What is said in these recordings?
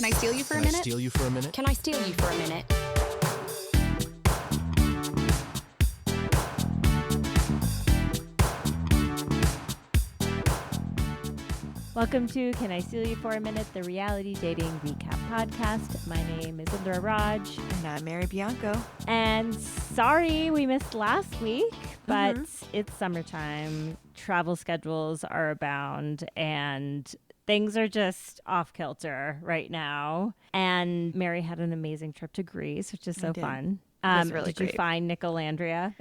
Can I steal you for a minute? Steal you for a minute? Can I steal you for a minute? Welcome to Can I Steal You for a Minute, the reality dating recap podcast. My name is Indra Raj. And I'm Mary Bianco. And sorry we missed last week, but it's summertime. Travel schedules are abound and things are just off kilter right now. And Mary had an amazing trip to Greece, which is so fun. It was really did great. you find Nicolandria?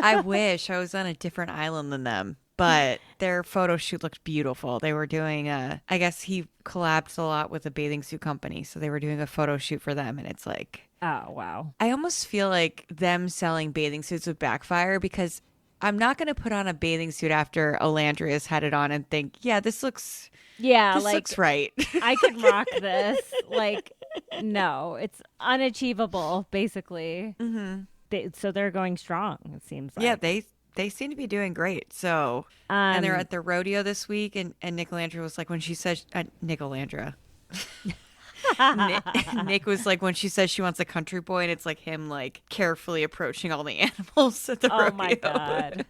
I wish I was on a different island than them. But their photo shoot looked beautiful. They were doing I guess he collabed a lot with a bathing suit company. So they were doing a photo shoot for them. And it's like, Oh, wow. I almost feel like them selling bathing suits would backfire because I'm not going to put on a bathing suit after Alandria's had it on and think, yeah, this looks right. I could rock this. Like, no, it's unachievable, basically. So they're going strong, it seems like. Yeah, they seem to be doing great. So, and they're at the rodeo this week. And Nicolandria was like, when she said, Nicolandria. Nick was like, when she says she wants a country boy, and it's like him like carefully approaching all the animals at the rodeo. Oh my God.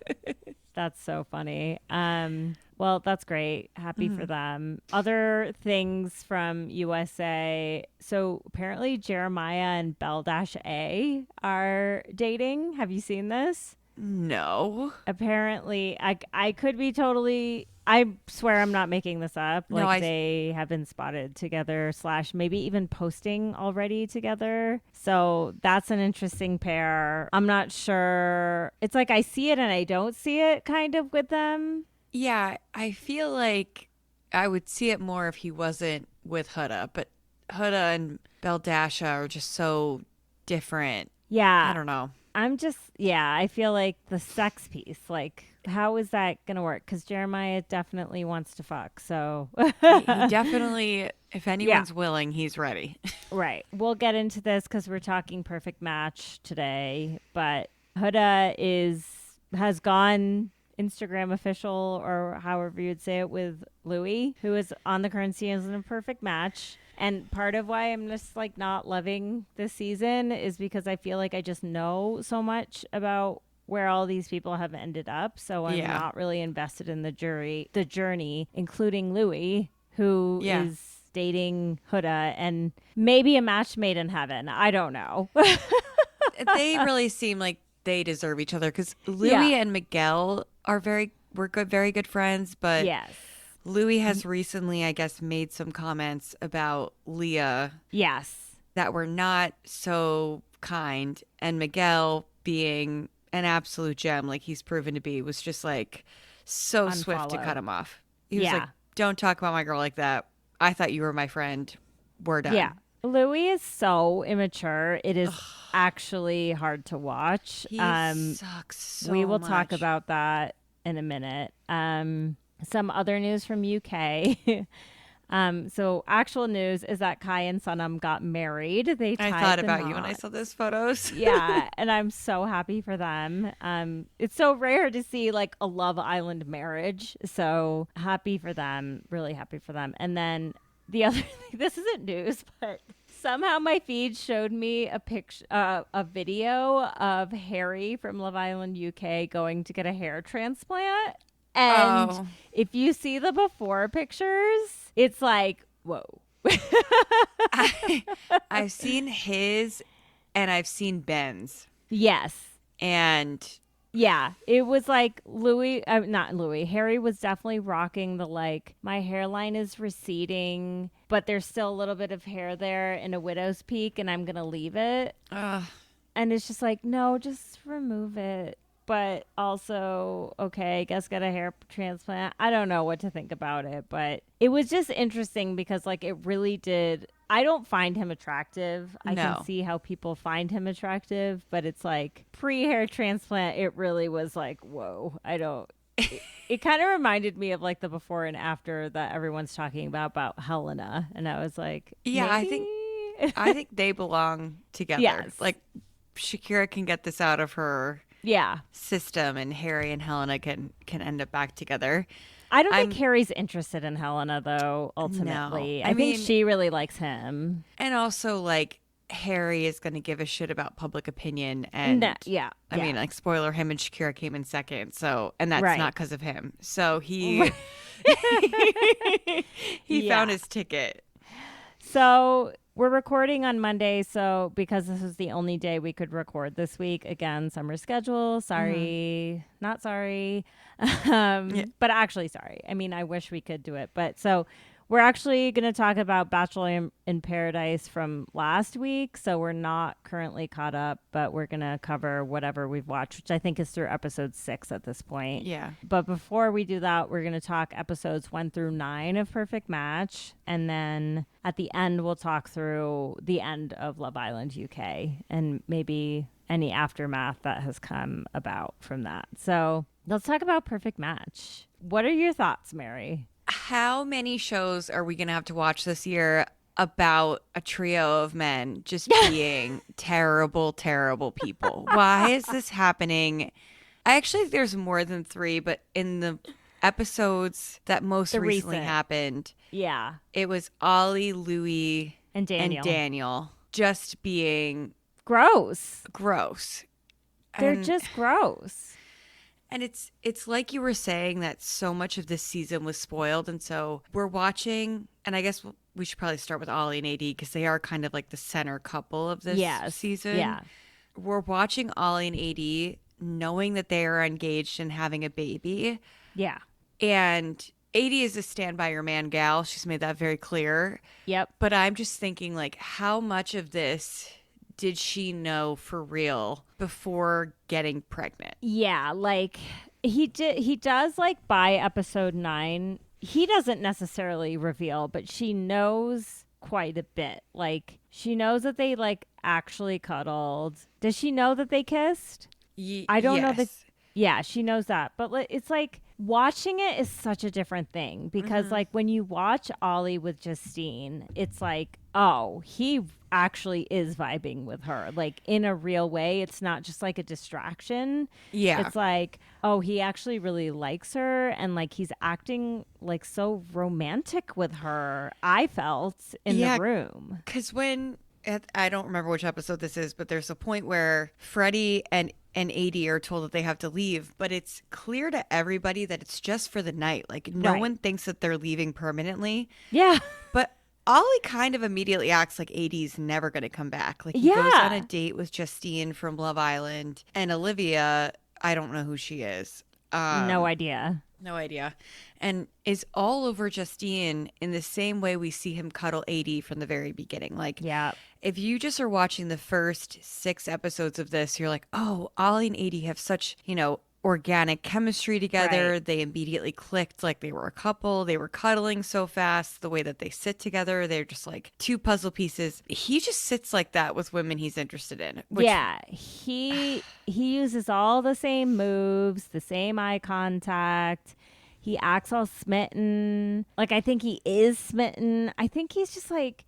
That's so funny. Well, that's great. Happy for them. Other things from USA. So apparently Jeremiah and Belle-a are dating. Have you seen this? No. Apparently, I could be totally... I swear I'm not making this up. They have been spotted together / maybe even posting already together. So that's an interesting pair. I'm not sure. It's like I see it and I don't see it kind of with them. Yeah, I feel like I would see it more if he wasn't with Huda. But Huda and Belle-a are just so different. Yeah. I don't know. I feel like the sex piece, like, how is that going to work? Because Jeremiah definitely wants to fuck, so. He definitely, if anyone's willing, he's ready. Right. We'll get into this because we're talking perfect match today, but Huda has gone Instagram official, or however you'd say it, with Louis, who is on the current season of Perfect Match. And part of why I'm just like not loving this season is because I feel like I just know so much about where all these people have ended up. So I'm not really invested in the journey, including Louis, who is dating Huda and maybe a match made in heaven. I don't know. They really seem like they deserve each other because Louis and Miguel are very good friends. But yes. Louis has recently, I guess, made some comments about Leah. Yes. That were not so kind. And Miguel, being an absolute gem, like he's proven to be, was just like so swift to cut him off. He was like, don't talk about my girl like that. I thought you were my friend. We're done. Yeah. Louis is so immature. It is actually hard to watch. He sucks so We will much. talk about that in a minute. Some other news from UK. So actual news is that Kai and Sonam got married. I thought about you when I saw those photos. Yeah, and I'm so happy for them. It's so rare to see like a Love Island marriage. So happy for them. Really happy for them. And then the other thing, this isn't news, but somehow my feed showed me a picture, a video of Harry from Love Island UK going to get a hair transplant. And if you see the before pictures, it's like, whoa. I've seen his and I've seen Ben's. Yes. And yeah, it was like Harry was definitely rocking the like, my hairline is receding, but there's still a little bit of hair there in a widow's peak and I'm going to leave it. And it's just like, no, just remove it. But also, okay, I guess get a hair transplant. I don't know what to think about it, but it was just interesting because like it really did. I don't find him attractive. I can see how people find him attractive, but it's like pre-hair transplant, it really was like, whoa, it kind of reminded me of like the before and after that everyone's talking about Helena. And I was like, yeah, maybe? I think they belong together. Yes. Like Shakira can get this out of her yeah system and Harry and Helena can end up back together. I don't think Harry's interested in Helena, though, ultimately. No. I think she really likes him. And also, like, Harry is going to give a shit about public opinion. And I mean, like, spoiler, him and Shakira came in second. So, and that's not because of him. So he found his ticket. So we're recording on Monday. So because this is the only day we could record this week, again, summer schedule. Sorry, not sorry. But actually sorry. I mean, I wish we could do it. But so we're actually going to talk about Bachelor in Paradise from last week. So we're not currently caught up, but we're going to cover whatever we've watched, which I think is through episode 6 at this point. Yeah. But before we do that, we're going to talk episodes 1 through 9 of Perfect Match. And then at the end, we'll talk through the end of Love Island UK and maybe any aftermath that has come about from that. So let's talk about Perfect Match. What are your thoughts, Mary? How many shows are we going to have to watch this year about a trio of men just being terrible, terrible people? Why is this happening? I actually think there's more than 3, but in the episodes that most recently happened, it was Ollie, Louis, and Daniel just being gross. They're just gross. And it's like you were saying that so much of this season was spoiled. And so we're watching, and I guess we should probably start with Ollie and AD because they are kind of like the center couple of this season. Yeah. We're watching Ollie and AD knowing that they are engaged and having a baby. Yeah. And AD is a stand by your man gal. She's made that very clear. Yep. But I'm just thinking, like, how much of this did she know for real before getting pregnant? Yeah, like he does, like, by episode 9, he doesn't necessarily reveal, but she knows quite a bit. Like, she knows that they, like, actually cuddled. Does she know that they kissed? I don't know that. Yeah, she knows that. But it's like watching it is such a different thing because like when you watch Ollie with Justine, it's like, oh, he actually is vibing with her like in a real way. It's not just like a distraction. Yeah. It's like, oh, he actually really likes her and like he's acting like so romantic with her, I felt in the room. Because I don't remember which episode this is, but there's a point where Freddie and AD are told that they have to leave, but it's clear to everybody that it's just for the night. Like no one thinks that they're leaving permanently. Yeah. But Ollie kind of immediately acts like AD's never going to come back. Like he goes on a date with Justine from Love Island and Olivia. I don't know who she is. No idea. And is all over Justine in the same way we see him cuddle AD from the very beginning. Like, if you just are watching the first 6 episodes of this, you're like, oh, Ollie and AD have such, organic chemistry together. Right. They immediately clicked like they were a couple. They were cuddling so fast. The way that they sit together, they're just like 2 puzzle pieces. He just sits like that with women he's interested in. He uses all the same moves, the same eye contact. He acts all smitten. Like, I think he is smitten. I think he's just like,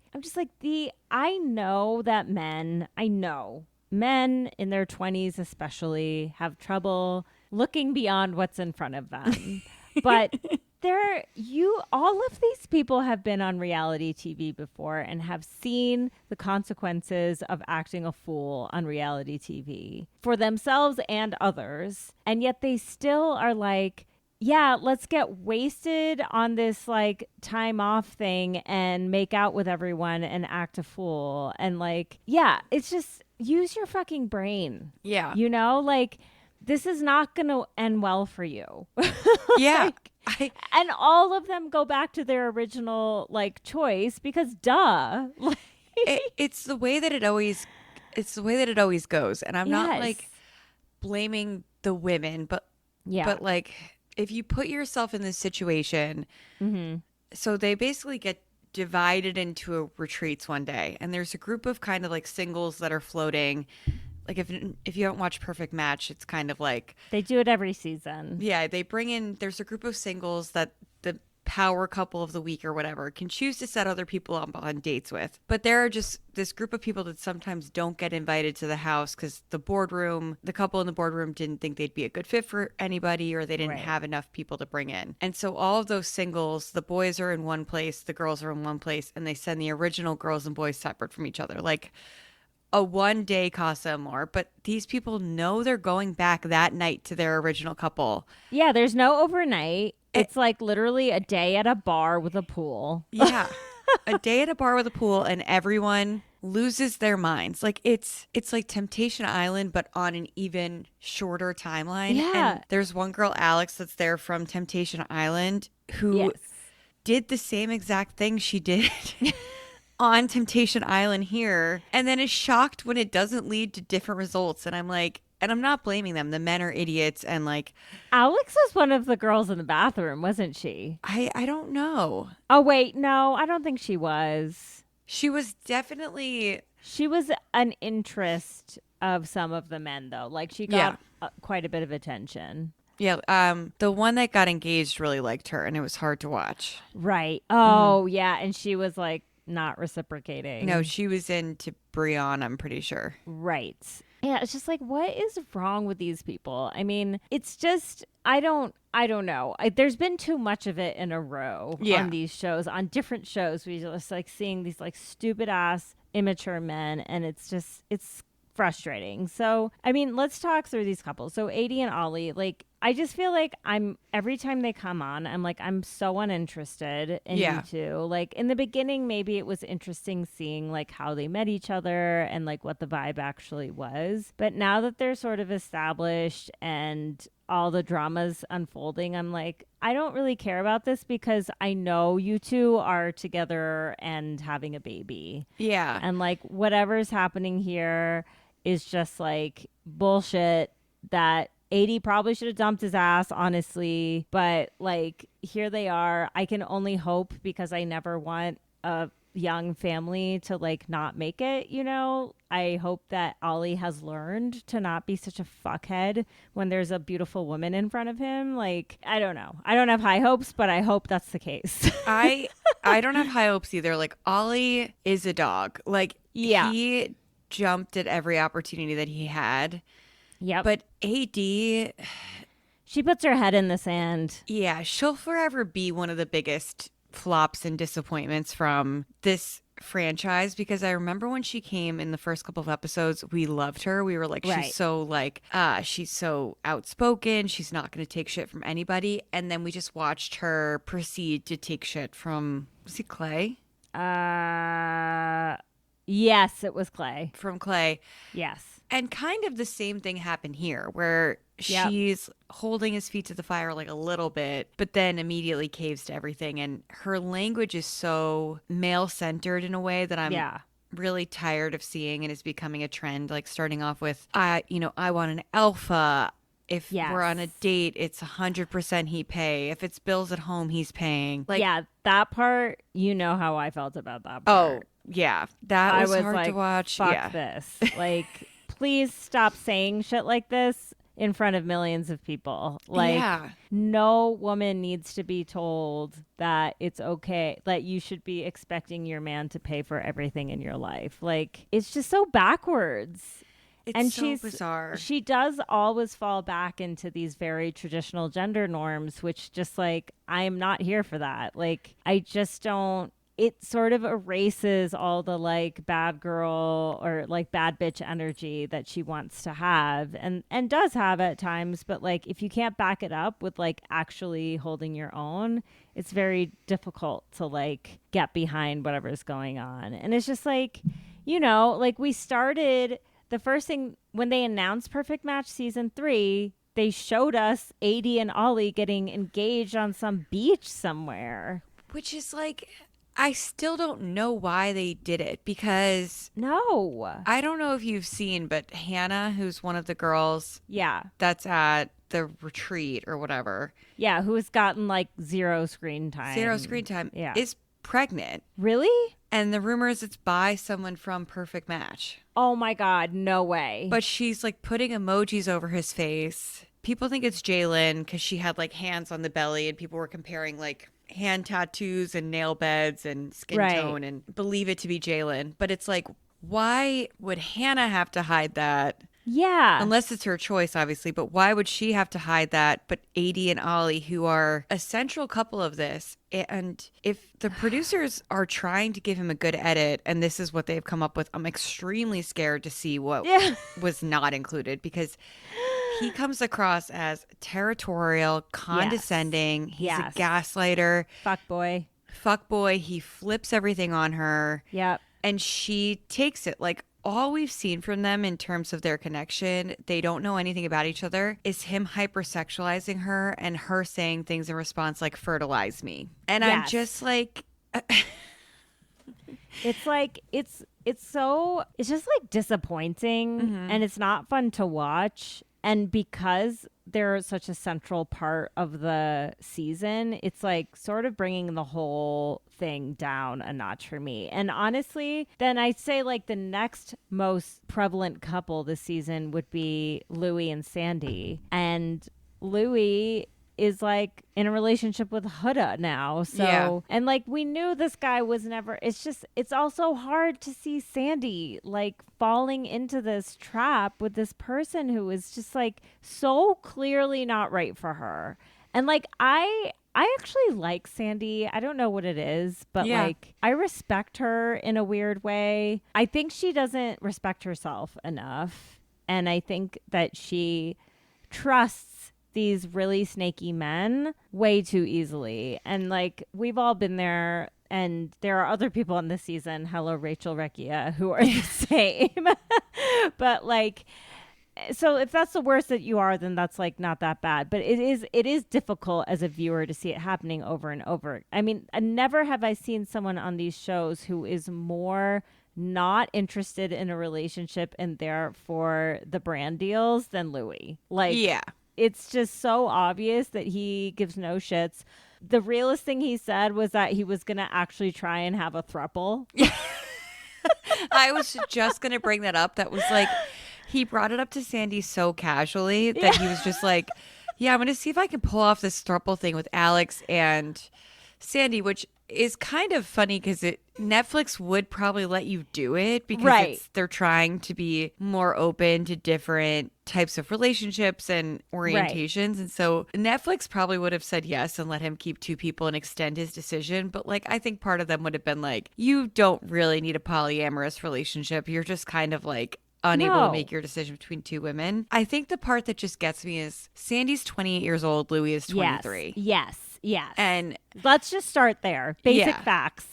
I know that men in their 20s especially have trouble looking beyond what's in front of them. But all of these people have been on reality TV before and have seen the consequences of acting a fool on reality TV for themselves and others. And yet they still are like, yeah, let's get wasted on this like time off thing and make out with everyone and act a fool. And like, it's just use your fucking brain. Yeah. Like this is not going to end well for you. Yeah. And all of them go back to their original like choice because duh. It's the way that it always goes. And I'm not like blaming the women, but like if you put yourself in this situation, so they basically get divided into retreats one day, and there's a group of kind of like singles that are floating. Like if you don't watch Perfect Match, it's kind of like they do it every season. Yeah, they bring in. There's a group of singles that power couple of the week or whatever, can choose to set other people up on dates with. But there are just this group of people that sometimes don't get invited to the house because the couple in the boardroom didn't think they'd be a good fit for anybody, or they didn't have enough people to bring in. And so all of those singles, the boys are in one place, the girls are in one place, and they send the original girls and boys separate from each other. Like a 1 day Casa Amor, but these people know they're going back that night to their original couple. Yeah, there's no overnight. It's like literally a day at a bar with a pool. Yeah. A day at a bar with a pool, and everyone loses their minds. Like it's like Temptation Island, but on an even shorter timeline. Yeah. And there's one girl, Alex, that's there from Temptation Island who did the same exact thing she did on Temptation Island here, and then is shocked when it doesn't lead to different results. And I'm like, and I'm not blaming them. The men are idiots. And like, Alex was one of the girls in the bathroom, wasn't she? I don't know. Oh, wait. No, I don't think she was. She was definitely. She was an interest of some of the men, though. Like, she got quite a bit of attention. Yeah. The one that got engaged really liked her, and it was hard to watch. Right. Oh, yeah. And she was like not reciprocating. No, she was into Brianna, I'm pretty sure. Right. Yeah, it's just like, what is wrong with these people? I mean, it's just, I don't know. There's been too much of it in a row on these shows, on different shows. We just like seeing these like stupid ass immature men, and it's frustrating. So, I mean, let's talk through these couples. So, Adi and Ollie, like, I just feel like every time they come on, I'm like, I'm so uninterested in you two. Like, in the beginning, maybe it was interesting seeing like how they met each other and like what the vibe actually was. But now that they're sort of established and all the drama's unfolding, I'm like, I don't really care about this because I know you two are together and having a baby. Yeah. And like, whatever's happening here is just like bullshit that Adi probably should have dumped his ass, honestly. But like, here they are. I can only hope, because I never want a young family to like not make it, you know? I hope that Ollie has learned to not be such a fuckhead when there's a beautiful woman in front of him. Like, I don't know. I don't have high hopes, but I hope that's the case. I don't have high hopes either. Like, Ollie is a dog. Like, he jumped at every opportunity that he had. Yep. But AD, she puts her head in the sand. Yeah, she'll forever be one of the biggest flops and disappointments from this franchise, because I remember when she came in the first couple of episodes, we loved her. We were like, she's so like, she's so outspoken. She's not going to take shit from anybody. And then we just watched her proceed to take shit from, was it Clay? Yes, it was Clay. From Clay. Yes. And kind of the same thing happened here, where she's holding his feet to the fire like a little bit, but then immediately caves to everything. And her language is so male-centered in a way that I'm really tired of seeing, and is becoming a trend. Like, starting off with, I want an alpha. If we're on a date, it's 100% he pay. If it's bills at home, he's paying. Like, that part, you know how I felt about that part. Oh, yeah. That was hard like, to watch. Fuck this. Like, please stop saying shit like this in front of millions of people. Like, no woman needs to be told that it's okay, that you should be expecting your man to pay for everything in your life. Like, it's just so backwards. It's so bizarre. She does always fall back into these very traditional gender norms, which just like, I am not here for that. Like, I just don't. It sort of erases all the like bad girl or like bad bitch energy that she wants to have and does have at times. But like, if you can't back it up with like actually holding your own, it's very difficult to like get behind whatever's going on. And it's just like, you know, like, we started the first thing when they announced Perfect Match season 3, they showed us Adi and Ollie getting engaged on some beach somewhere. Which is like, I still don't know why they did it, because I don't know if you've seen, but Hannah, who's one of the girls that's at the retreat or whatever, who has gotten like zero screen time, is pregnant. Really? And the rumor is it's by someone from Perfect Match. Oh my God, no way. But she's like putting emojis over his face. People think it's Jalen because she had like hands on the belly, and people were comparing like hand tattoos and nail beds and skin tone and believe it to be Jalen. But it's like, why would Hannah have to hide that? Yeah. Unless it's her choice, obviously. But why would she have to hide that? But Adie and Ollie, who are a central couple of this, and if the producers are trying to give him a good edit, and this is what they've come up with, I'm extremely scared to see what was not included, because he comes across as territorial, condescending. He's a gaslighter. Fuckboy. He flips everything on her. Yep. And she takes it. Like, all we've seen from them in terms of their connection, they don't know anything about each other, is him hypersexualizing her and her saying things in response like, fertilize me. And I'm just like... It's like, it's just like disappointing, and it's not fun to watch. And because they're such a central part of the season, it's like sort of bringing the whole thing down a notch for me. And honestly, then I'd say like the next most prevalent couple this season would be Louis and Sandy. And Louis is like in a relationship with Huda now. So, and like we knew this guy was never, it's also hard to see Sandy like falling into this trap with this person who is just like so clearly not right for her. And like, I actually like Sandy. I don't know what it is, but like I respect her in a weird way. I think she doesn't respect herself enough. And I think that she trusts these really snaky men way too easily. And like, we've all been there, and there are other people in this season, hello Rachel Recchia, who are the same. But like, so if that's the worst that you are, then that's like not that bad. But it is difficult as a viewer to see it happening over and over. I mean, never have I seen someone on these shows who is more not interested in a relationship and there for the brand deals than Louis. Like, it's just so obvious that he gives no shits. The realest thing he said was that he was going to actually try and have a throuple. I was just going to bring that up. That was like, he brought it up to Sandy so casually that he was just like, yeah, I'm going to see if I can pull off this throuple thing with Alex and Sandy, which is kind of funny because Netflix would probably let you do it because they're trying to be more open to different types of relationships and orientations. And so Netflix probably would have said yes and let him keep two people and extend his decision. But like, I think part of them would have been like, you don't really need a polyamorous relationship. You're just kind of like unable to make your decision between two women. I think the part that just gets me is Sandy's 28 years old. Louis is 23. Yes. And let's just start there. Basic facts.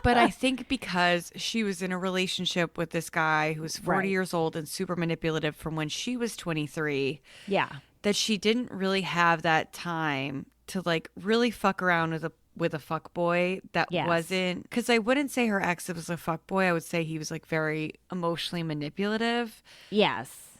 But I think because she was in a relationship with this guy who was 40 years old and super manipulative from when she was 23. Yeah. That she didn't really have that time to like really fuck around with a fuck boy that wasn't, because I wouldn't say her ex was a fuck boy. I would say he was like very emotionally manipulative. Yes.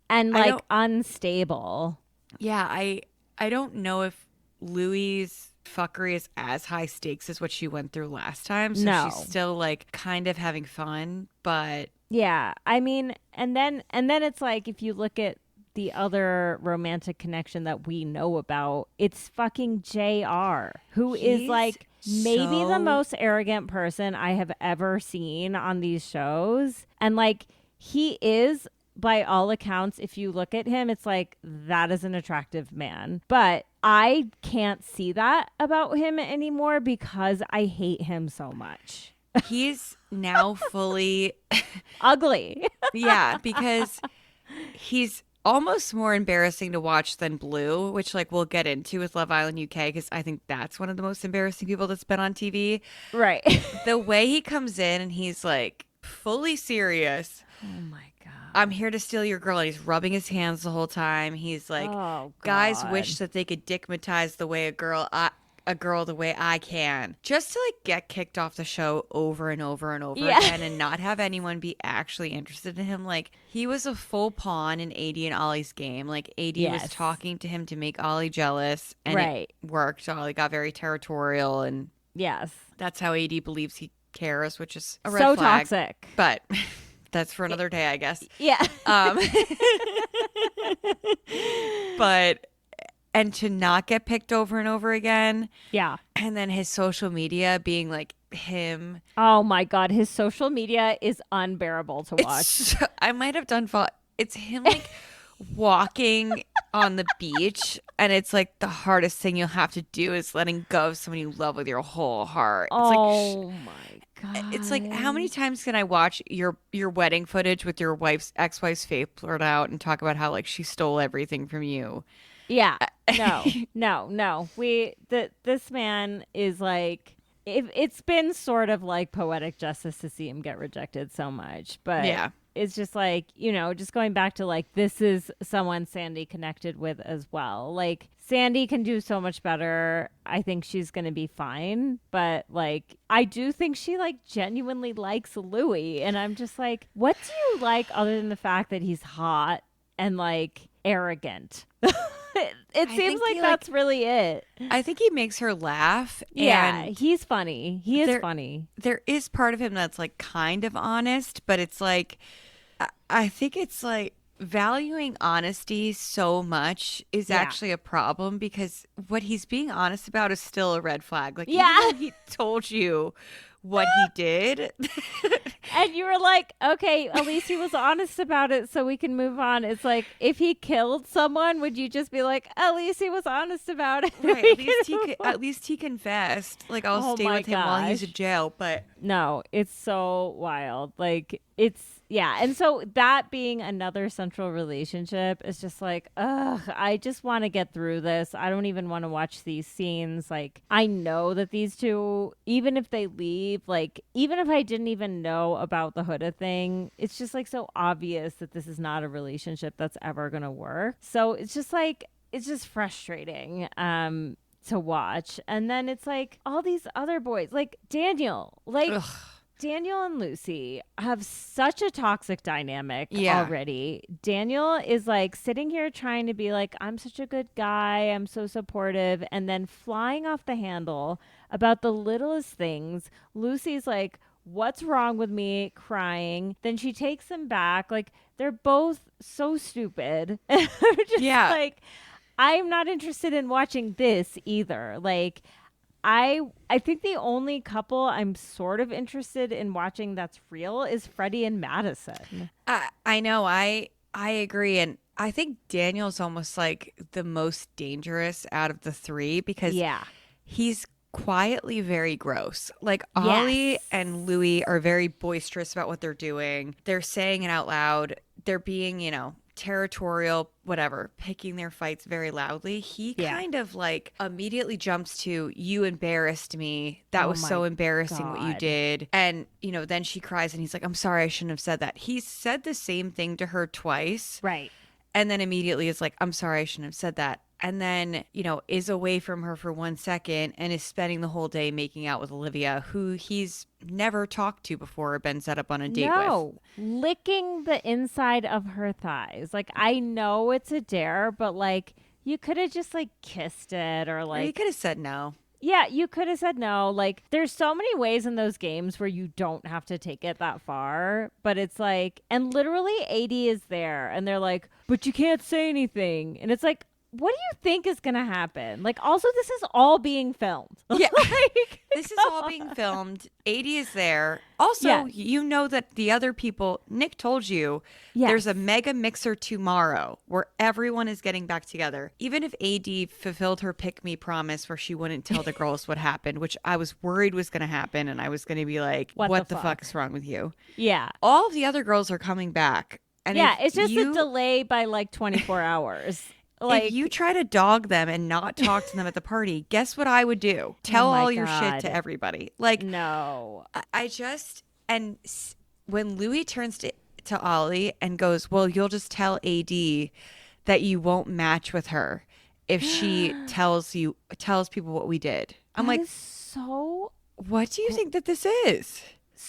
And like unstable. Yeah. I don't know if Louis' fuckery is as high stakes as what she went through last time. So she's still like kind of having fun, but yeah, I mean, and then it's like, if you look at the other romantic connection that we know about, it's fucking JR, who is like maybe the most arrogant person I have ever seen on these shows. And like, he is, by all accounts, if you look at him, it's like, that is an attractive man. But I can't see that about him anymore because I hate him so much. He's now fully ugly. Yeah, because he's almost more embarrassing to watch than Blue, which like we'll get into with Love Island UK, because I think that's one of the most embarrassing people that's been on TV. Right. The way he comes in and he's like fully serious. Oh my God. I'm here to steal your girl. And he's rubbing his hands the whole time. He's like, guys wish that they could dickmatize the way a girl the way I can, just to like get kicked off the show over and over and over again and not have anyone be actually interested in him. Like, he was a full pawn in Adie and Ollie's game. Like, Adie was talking to him to make Ollie jealous, and it worked. Ollie got very territorial, and that's how Adie believes he cares, which is a red flag. So toxic. But that's for another day, I guess. Yeah. But and to not get picked over and over again. Yeah. And then his social media being like him. Oh my God. His social media is unbearable to watch. I might have done it's him like walking on the beach, and it's like the hardest thing you'll have to do is letting go of someone you love with your whole heart. It's oh my God. It's like, how many times can I watch your wedding footage with your ex-wife's face blurred out and talk about how like she stole everything from you? Yeah. No. This man is like, it's been sort of like poetic justice to see him get rejected so much, but yeah. It's just like, just going back to like, this is someone Sandy connected with as well. Like, Sandy can do so much better. I think she's going to be fine. But like, I do think she like genuinely likes Louis. And I'm just like, what do you like other than the fact that he's hot and like arrogant? It seems like that's really it. I think he makes her laugh. Yeah, and he's funny. He is funny. There is part of him that's like kind of honest, but it's like, I think it's like valuing honesty so much is actually a problem, because what he's being honest about is still a red flag. Like, even though he told you what he did. And you were like, okay, at least he was honest about it so we can move on. It's like, if he killed someone, would you just be like, at least he was honest about it? Right, at least he confessed. Like, I'll stay with him while he's in jail. But no, it's so wild. Like, and so that being another central relationship is just like, ugh, I just want to get through this. I don't even want to watch these scenes. Like, I know that these two, even if they leave, like, even if I didn't even know about the Huda thing, it's just like so obvious that this is not a relationship that's ever going to work. So it's just like, it's just frustrating. To watch. And then it's like all these other boys, like Daniel, like ugh. Daniel and Lucy have such a toxic dynamic already. Daniel is like sitting here trying to be like, I'm such a good guy, I'm so supportive, and then flying off the handle about the littlest things. Lucy's like, what's wrong with me? Crying. Then she takes him back. Like, they're both so stupid. Just like, I'm not interested in watching this either. Like, I think the only couple I'm sort of interested in watching that's real is Freddie and Madison. I know. I agree. And I think Daniel's almost like the most dangerous out of the three, because he's quietly very gross. Like, Ollie and Louis are very boisterous about what they're doing. They're saying it out loud. They're being, territorial, whatever, picking their fights very loudly. He kind of like immediately jumps to, you embarrassed me. That was so embarrassing what you did. And, then she cries and he's like, I'm sorry, I shouldn't have said that. He said the same thing to her twice. Right. And then immediately is like, I'm sorry, I shouldn't have said that. And then, is away from her for 1 second and is spending the whole day making out with Olivia, who he's never talked to before or been set up on a date with. Licking the inside of her thighs. Like, I know it's a dare, but like, you could have just like kissed it, or like, you could have said no. Yeah, you could have said no. Like, there's so many ways in those games where you don't have to take it that far. But it's like, and literally AD is there and they're like, but you can't say anything. And it's like, what do you think is going to happen? Like, also, this is all being filmed. Yeah. This is all being filmed. 80 is there. Also, you know that the other people, Nick told you, there's a mega mixer tomorrow where everyone is getting back together. Even if AD fulfilled her pick me promise where she wouldn't tell the girls what happened, which I was worried was going to happen. And I was going to be like, what the fuck is wrong with you? Yeah. All of the other girls are coming back. And it's just a delay by like 24 hours. Like, if you try to dog them and not talk to them at the party, guess what I would do? Tell all your shit to everybody. Like, no. And when Louis turns to Ollie and goes, well, you'll just tell AD that you won't match with her if she tells people what we did. I'm like, so what do you think that this is?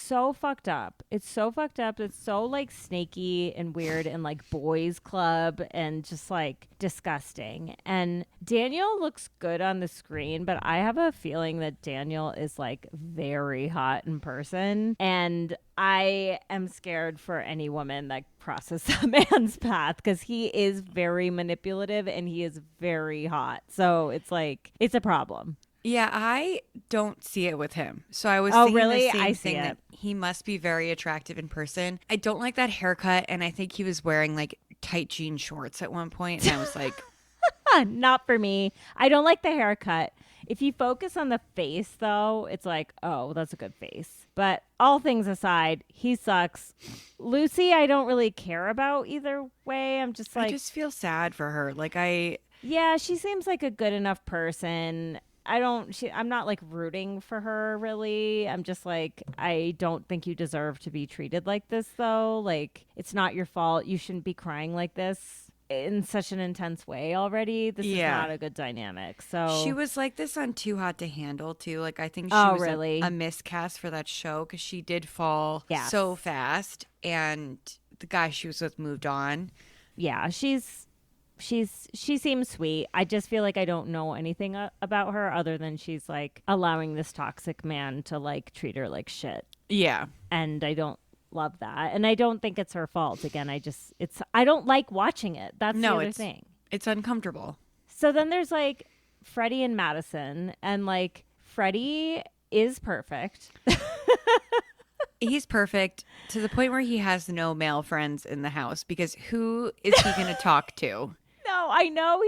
so fucked up. It's so fucked up. It's so like snaky and weird and like boys club and just like disgusting. And Daniel looks good on the screen, but I have a feeling that Daniel is like very hot in person. And I am scared for any woman that crosses that man's path because he is very manipulative and he is very hot. So it's like, it's a problem. Yeah, I don't see it with him. So I was Oh, thinking really? the same I see thing it. that he must be very attractive in person. I don't like that haircut, and I think he was wearing like tight jean shorts at one point, and I was like, not for me. I don't like the haircut. If you focus on the face, though, it's like, oh, that's a good face. But all things aside, he sucks. Lucy, I don't really care about either way. I'm just like, I just feel sad for her. yeah, she seems like a good enough person. I'm not like rooting for her really. I'm just like, I don't think you deserve to be treated like this though. Like, it's not your fault. You shouldn't be crying like this in such an intense way already. This is not a good dynamic. So she was like this on Too Hot to Handle too. Like, I think she was really? a miscast for that show because she did fall so fast, and the guy she was with moved on. Yeah, she seems sweet. I just feel like I don't know anything about her other than she's like allowing this toxic man to like treat her like shit. Yeah. And I don't love that. And I don't think it's her fault. Again, I don't like watching it. That's the other thing. It's uncomfortable. So then there's like Freddie and Madison, and like Freddie is perfect. He's perfect to the point where he has no male friends in the house because who is he going to talk to? No, I know.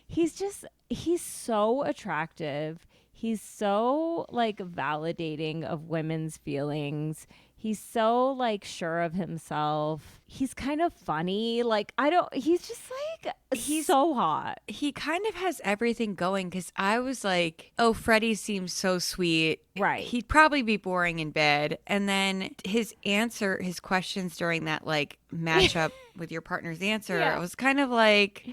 He's so attractive. He's so like validating of women's feelings. He's so like sure of himself. He's kind of funny. Like, he's just like, he's so hot. He kind of has everything going because I was like, oh, Freddie seems so sweet. Right. He'd probably be boring in bed. And then his questions during that like matchup with your partner's answer, I was kind of like,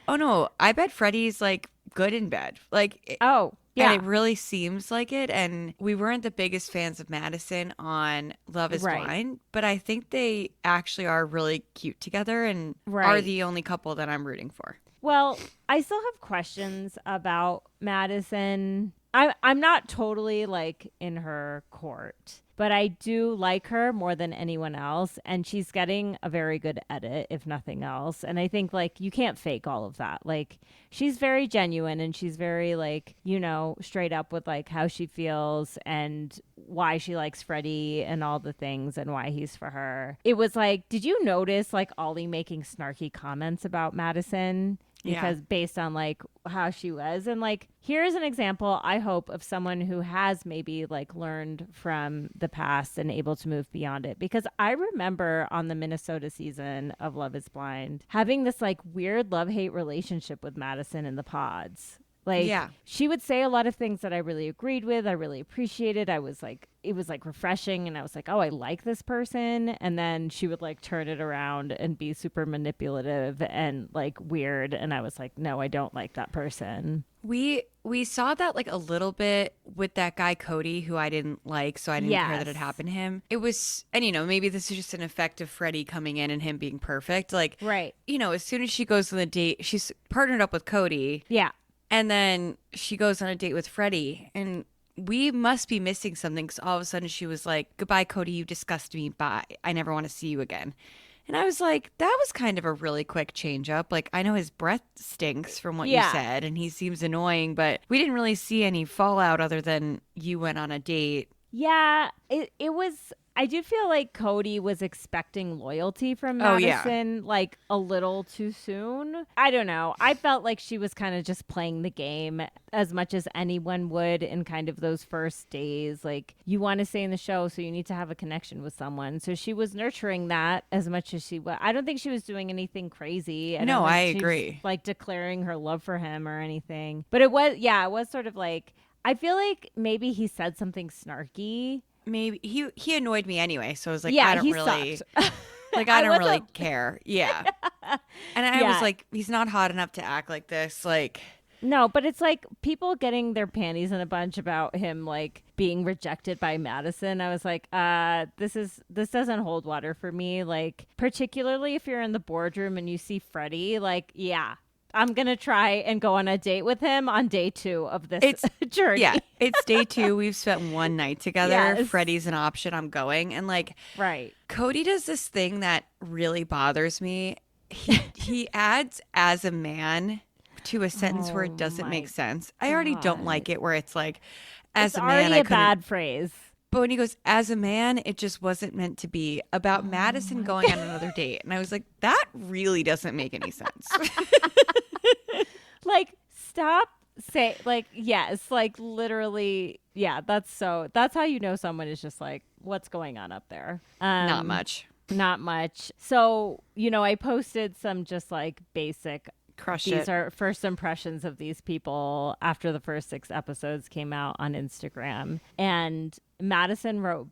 oh no, I bet Freddie's like good in bed. Like, oh, yeah. And it really seems like it. And we weren't the biggest fans of Madison on Love is Blind, but I think they actually are really cute together and are the only couple that I'm rooting for. Well, I still have questions about Madison. I'm not totally like in her court, but I do like her more than anyone else. And she's getting a very good edit, if nothing else. And I think like you can't fake all of that. Like, she's very genuine and she's very like, straight up with like how she feels and why she likes Freddie and all the things and why he's for her. It was like, did you notice like Ollie making snarky comments about Madison? Because based on like how she was, and like, here's an example, I hope, of someone who has maybe like learned from the past and able to move beyond it. Because I remember on the Minnesota season of Love is Blind having this like weird love-hate relationship with Madison in the pods. Like, she would say a lot of things that I really agreed with. I really appreciated. It was like refreshing. And I was like, oh, I like this person. And then she would like turn it around and be super manipulative and like weird. And I was like, no, I don't like that person. We saw that like a little bit with that guy Cody, who I didn't like, so I didn't care that it happened to him. It was, and maybe this is just an effect of Freddie coming in and him being perfect. Like, as soon as she goes on the date, she's partnered up with Cody. Yeah. And then she goes on a date with Freddie, and we must be missing something because all of a sudden she was like, goodbye, Cody, you disgust me. Bye. I never want to see you again. And I was like, that was kind of a really quick change up. Like, I know his breath stinks from what you said, and he seems annoying, but we didn't really see any fallout other than you went on a date. Yeah, it was... I do feel like Cody was expecting loyalty from Madison like a little too soon. I don't know. I felt like she was kind of just playing the game as much as anyone would in kind of those first days. Like, you want to stay in the show, so you need to have a connection with someone. So she was nurturing that as much as she was. I don't think she was doing anything crazy. I agree. Like declaring her love for him or anything. But it was sort of like, I feel like maybe he said something snarky. Maybe he annoyed me anyway, so I was like, I don't really like, I don't really care. Yeah. And I was like, he's not hot enough to act like this. Like, No, but it's like people getting their panties in a bunch about him like being rejected by Madison. I was like, this doesn't hold water for me. Like, particularly if you're in the boardroom and you see Freddie, like, yeah, I'm gonna try and go on a date with him on day 2 of this journey. Yeah, it's day 2. We've spent one night together. Yes. Freddie's an option. I'm going. And like, Right. Cody does this thing that really bothers me. He adds "as a man" to a sentence where it doesn't make sense. I already don't like it where it's like, as a man, it's already a bad phrase. But when he goes, as a man, it just wasn't meant to be about Madison going on another date. And I was like, that really doesn't make any sense. Like, stop say like, yes, like literally. Yeah, that's how you know someone is just like, what's going on up there? Not much. Not much. So, I posted some just like basic These are first impressions of these people after the first 6 episodes came out on Instagram. And Madison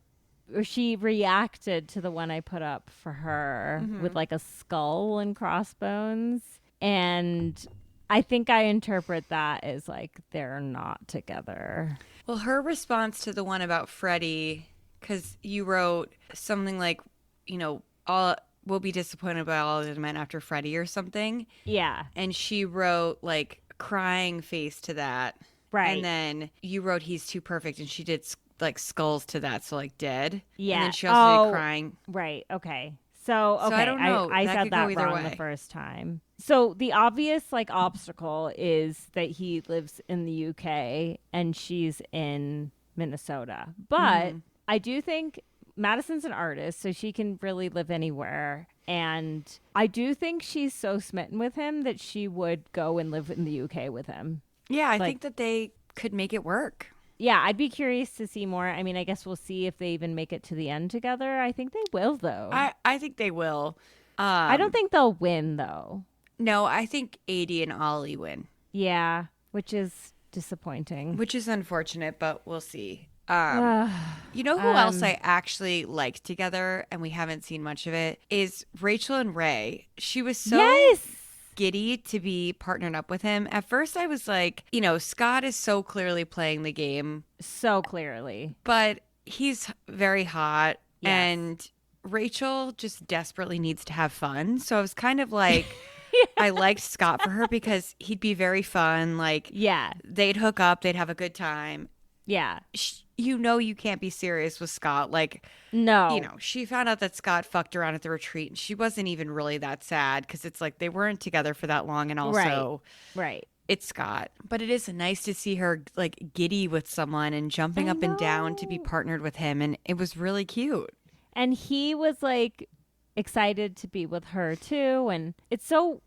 she reacted to the one I put up for her with like a skull and crossbones. And I think I interpret that as like they're not together. Well, her response to the one about Freddie, because you wrote something like, we'll be disappointed by all of the men after Freddie or something. Yeah. And she wrote like crying face to that. Right. And then you wrote he's too perfect, and she did like skulls to that, so like dead. Yeah. And then she also did crying. Right. Okay. So I don't know. I That said could that go either wrong way. the first time. So the obvious like obstacle is that he lives in the UK and she's in Minnesota. But I do think Madison's an artist, so she can really live anywhere. And I do think she's so smitten with him that she would go and live in the UK with him. Yeah, I think that they could make it work. Yeah, I'd be curious to see more. I mean, I guess we'll see if they even make it to the end together. I think they will, though. I think they will. I don't think they'll win, though. No, I think Adie and Ollie win. Yeah, which is disappointing. Which is unfortunate, but we'll see. You know who else I actually liked together, and we haven't seen much of it, is Rachel and Ray. She was so giddy to be partnered up with him. At first I was like, Scott is so clearly playing the game. So clearly. But he's very hot, Yes. and Rachel just desperately needs to have fun. So I was kind of like, I liked Scott for her because he'd be very fun. Like, Yeah. they'd hook up, they'd have a good time. Yeah. You can't be serious with Scott. Like, No. she found out that Scott fucked around at the retreat, and she wasn't even really that sad because it's like they weren't together for that long, and also Right. it's Scott. But it is nice to see her like giddy with someone and jumping up and down to be partnered with him, and it was really cute. And he was like excited to be with her too. And it's so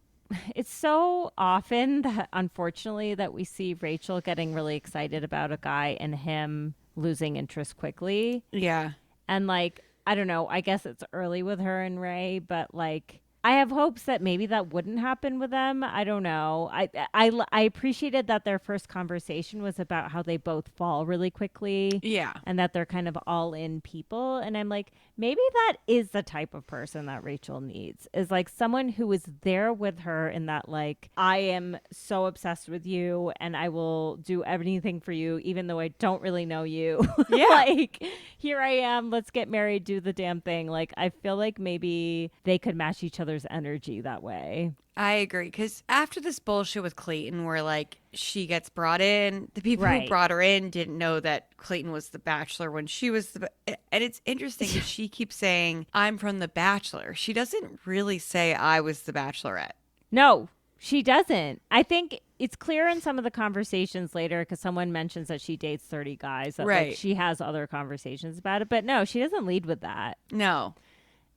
often that unfortunately that we see Rachel getting really excited about a guy and him losing interest quickly. Yeah. And like, I don't know, I guess it's early with her and Ray, but like I have hopes that maybe that wouldn't happen with them. I don't know. I appreciated that their first conversation was about how they both fall really quickly. Yeah. And that they're kind of all in people. And I'm like, maybe that is the type of person that Rachel needs, is like someone who is there with her in that, like, I am so obsessed with you and I will do anything for you, even though I don't really know you. Yeah. Like, here I am. Let's get married, do the damn thing. Like, I feel like maybe they could match each other's energy that way. I agree, because after this bullshit with Clayton where like she gets brought in, the people who Right. brought her in didn't know that Clayton was the Bachelor when she was and it's interesting because she keeps saying I'm from the Bachelor. She doesn't really say I was the Bachelorette. No, she doesn't. I think it's clear in some of the conversations later because someone mentions that she dates 30 guys. That, Right. like, she has other conversations about it. But no, she doesn't lead with that, No.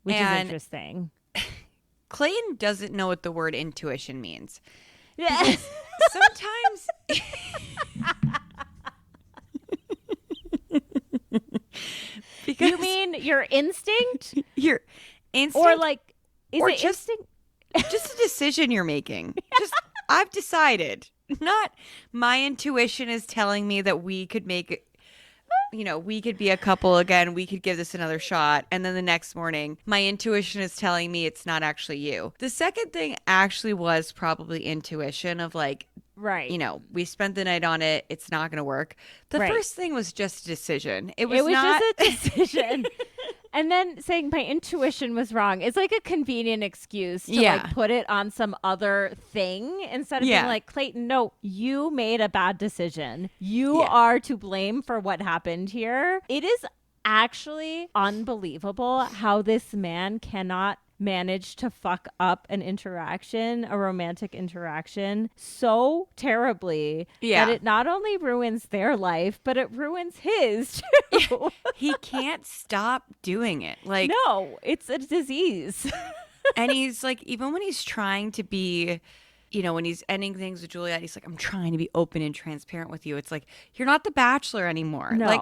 which is And interesting. Clayton doesn't know what the word intuition means. Yeah. Sometimes because You mean your instinct? your instinct Or like, is or it just- instinct? just a decision you're making. Just I've decided. Not my intuition is telling me that we could make we could be a couple again. We could give this another shot. And then the next morning, my intuition is telling me it's not actually you. The second thing actually was probably intuition of like, Right. We spent the night on it. It's not going to work. The Right. first thing was just a decision. It was not just a decision. And then saying my intuition was wrong. It's like a convenient excuse to like put it on some other thing instead of being like, Clayton, no, you made a bad decision. You are to blame for what happened here. It is actually unbelievable how this man cannot manage to fuck up an interaction, a romantic interaction, so terribly that it not only ruins their life, but it ruins his too. He can't stop doing it. Like, no, it's a disease. And he's like, even when he's trying to be, when he's ending things with Juliet, he's like, I'm trying to be open and transparent with you. It's like, you're not the Bachelor anymore. No. Like,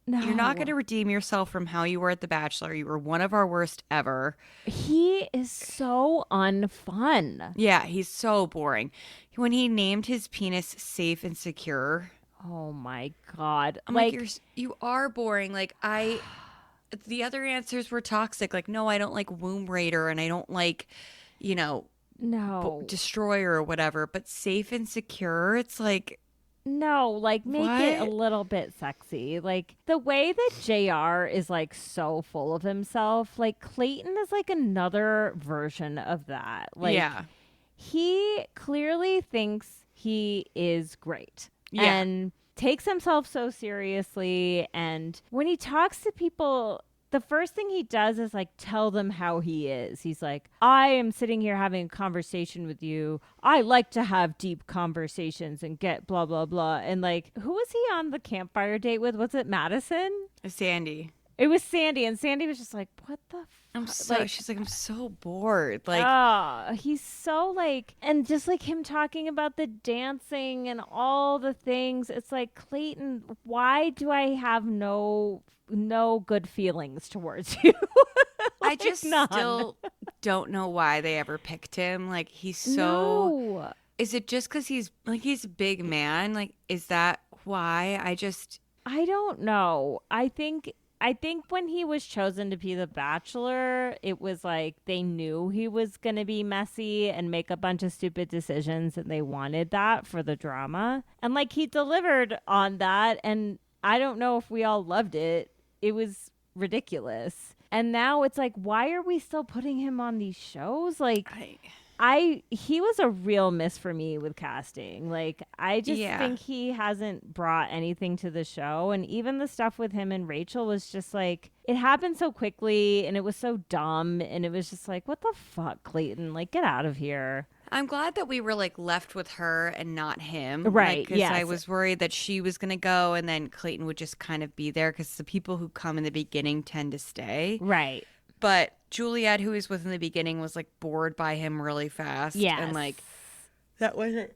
you're not going to redeem yourself from how you were at The Bachelor. You were one of our worst ever. He is so unfun. Yeah, he's so boring. When he named his penis Safe and Secure. Oh my God. I'm like you are boring. Like the other answers were toxic. Like, no, I don't like Womb Raider and I don't like, no, Destroyer or whatever. But Safe and Secure, it's like, no, like make it a little bit sexy. Like the way that JR is like so full of himself, like Clayton is like another version of that. Like he clearly thinks he is great and takes himself so seriously. And when he talks to people, the first thing he does is like tell them how he is. He's like, I am sitting here having a conversation with you. I like to have deep conversations and get blah, blah, blah. And like, who was he on the campfire date with? Was it Madison? Sandy. It was Sandy. And Sandy was just like, what the fuck? She's like, I'm so bored. Like, he's so like, and just like him talking about the dancing and all the things. It's like, Clayton, why do I have no good feelings towards you? I just still don't know why they ever picked him. Like, he's so. No. Is it just because he's a big man? Like, is that why? I don't know. I think when he was chosen to be the Bachelor, it was like they knew he was going to be messy and make a bunch of stupid decisions, and they wanted that for the drama. And like he delivered on that, and I don't know if we all loved it. It was ridiculous. And now it's like, why are we still putting him on these shows? Like, he was a real miss for me with casting. Like, I just think he hasn't brought anything to the show. And even the stuff with him and Rachel was just like, it happened so quickly and it was so dumb. And it was just like, what the fuck, Clayton? Like, get out of here. I'm glad that we were like left with her and not him. Right. Because I was worried that she was going to go and then Clayton would just kind of be there because the people who come in the beginning tend to stay. Right. But Juliet, who he was with in the beginning, was like bored by him really fast. Yes. And like that wasn't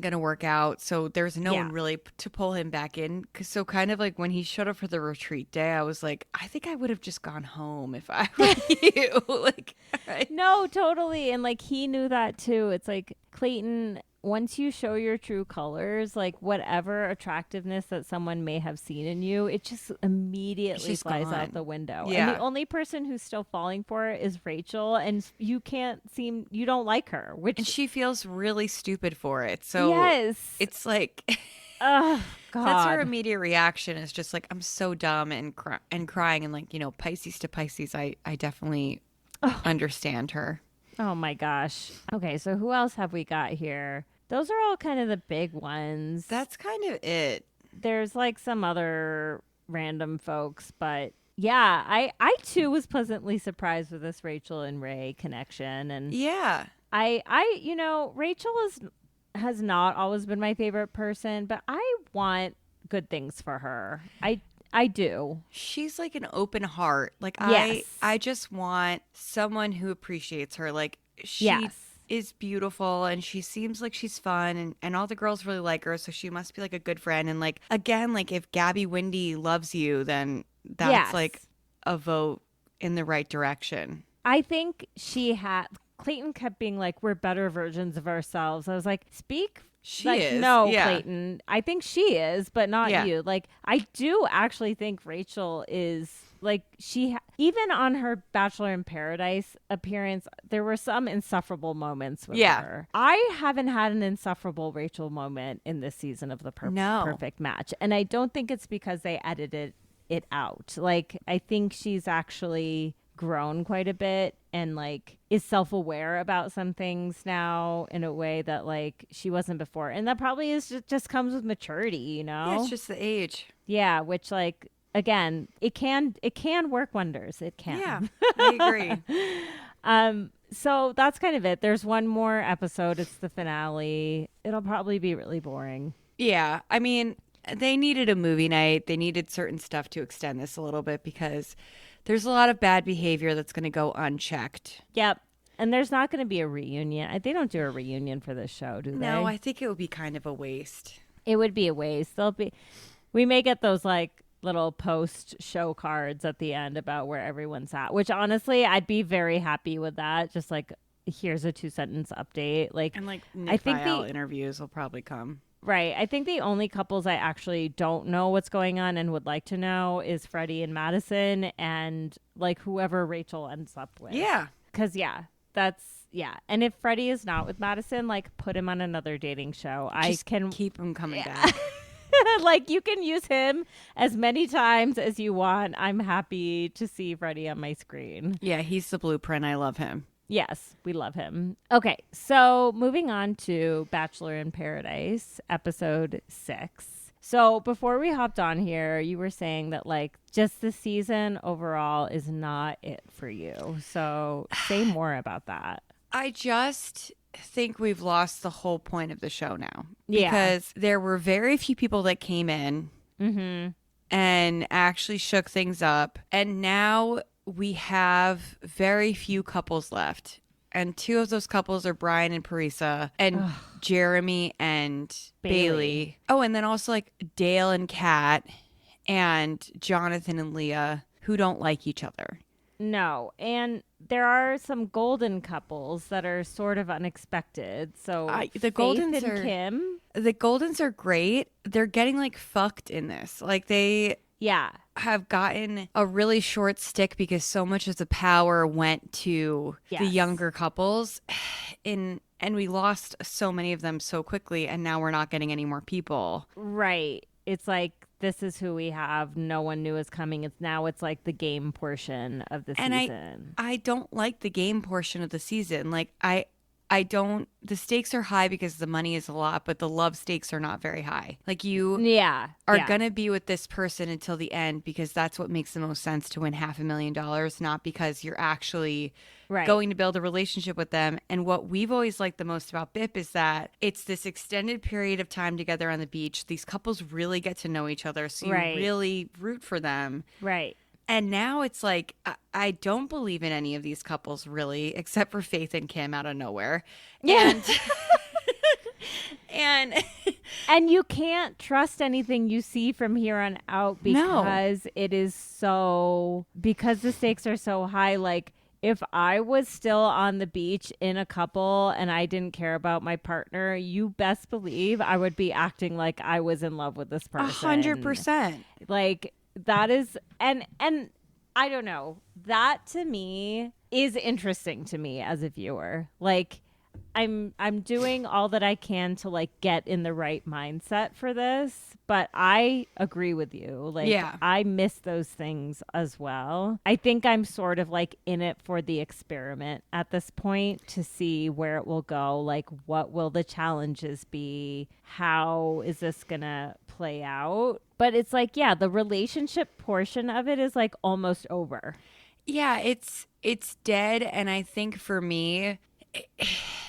going to work out. So there's no one really to pull him back in. So kind of like when he showed up for the retreat day, I was like, I think I would have just gone home if I were you. Like, no, totally. And like he knew that too. It's like, Clayton, once you show your true colors, like whatever attractiveness that someone may have seen in you, it just immediately flies out the window. Yeah. And the only person who's still falling for it is Rachel, and you don't like her, and she feels really stupid for it. So it's like, oh God, that's her immediate reaction is just like, I'm so dumb and crying and like, Pisces to Pisces, I definitely understand her. Oh my gosh. Okay, so who else have we got here? Those are all kind of the big ones. That's kind of it. There's like some other random folks, but yeah, I too was pleasantly surprised with this Rachel and Ray connection. And yeah, Rachel has not always been my favorite person, but I want good things for her. I do. She's like an open heart. Like I just want someone who appreciates her. Like she is beautiful and she seems like she's fun and all the girls really like her. So she must be like a good friend. And like, again, like if Gabby Windy loves you, then that's like a vote in the right direction. I think Clayton kept being like, we're better versions of ourselves. I was like, speak She like, is. No, yeah. Clayton. I think she is, but not you. Like, I do actually think Rachel is like even on her Bachelor in Paradise appearance, there were some insufferable moments with her. I haven't had an insufferable Rachel moment in this season of the Perfect Match, and I don't think it's because they edited it out. Like, I think she's actually grown quite a bit and like is self-aware about some things now in a way that like she wasn't before, and that probably is just comes with maturity, you know. Yeah, it's just the age. Yeah, which like again, it can work wonders. It can. Yeah, I agree. So that's kind of it. There's one more episode. It's the finale. It'll probably be really boring. Yeah, I mean, they needed a movie night. They needed certain stuff to extend this a little bit because there's a lot of bad behavior that's going to go unchecked. Yep. And there's not going to be a reunion. They don't do a reunion for this show, do they? No, I think it would be kind of a waste. It would be a waste. We may get those like little post show cards at the end about where everyone's at, which honestly, I'd be very happy with that. Just like, here's a 2-sentence update. Like, and like Nick Viall interviews will probably come. Right. I think the only couples I actually don't know what's going on and would like to know is Freddie and Madison and like whoever Rachel ends up with. Yeah. Because, And if Freddie is not with Madison, like put him on another dating show. Just I can keep him coming back. like you can use him as many times as you want. I'm happy to see Freddie on my screen. Yeah, he's the blueprint. I love him. Yes, we love him. Okay, so moving on to Bachelor in Paradise, episode 6. So before we hopped on here, you were saying that like just the season overall is not it for you. So say more about that. I just think we've lost the whole point of the show now. Yeah. Because there were very few people that came in and actually shook things up. And now we have very few couples left. And 2 of those couples are Brian and Parisa and Jeremy and Bailey. Oh, and then also like Dale and Kat and Jonathan and Leah who don't like each other. No. And there are some golden couples that are sort of unexpected. So the Goldens and Kim. The Goldens are great. They're getting like fucked in this. Like they have gotten a really short stick because so much of the power went to the younger couples and we lost so many of them so quickly, and now we're not getting any more people. Right. It's like, this is who we have. No one knew was coming. It's like the game portion of the season. I don't like the game portion of the season. Like I don't, the stakes are high because the money is a lot, but the love stakes are not very high. Like you are going to be with this person until the end because that's what makes the most sense to win $500,000, not because you're actually going to build a relationship with them. And what we've always liked the most about BIP is that it's this extended period of time together on the beach. These couples really get to know each other. So you really root for them. Right. And now it's like, I don't believe in any of these couples really, except for Faith and Kim out of nowhere. Yeah. And you can't trust anything you see from here on out because it is because the stakes are so high. Like, if I was still on the beach in a couple and I didn't care about my partner, you best believe I would be acting like I was in love with this person. 100%. Like, that is, and I don't know, that to me is interesting to me as a viewer. Like, I'm doing all that I can to like get in the right mindset for this, but I agree with you. Like, I miss those things as well. I think I'm sort of like in it for the experiment at this point to see where it will go. Like, what will the challenges be? How is this gonna play out? But it's like, the relationship portion of it is like almost over. Yeah, it's dead. And I think for me,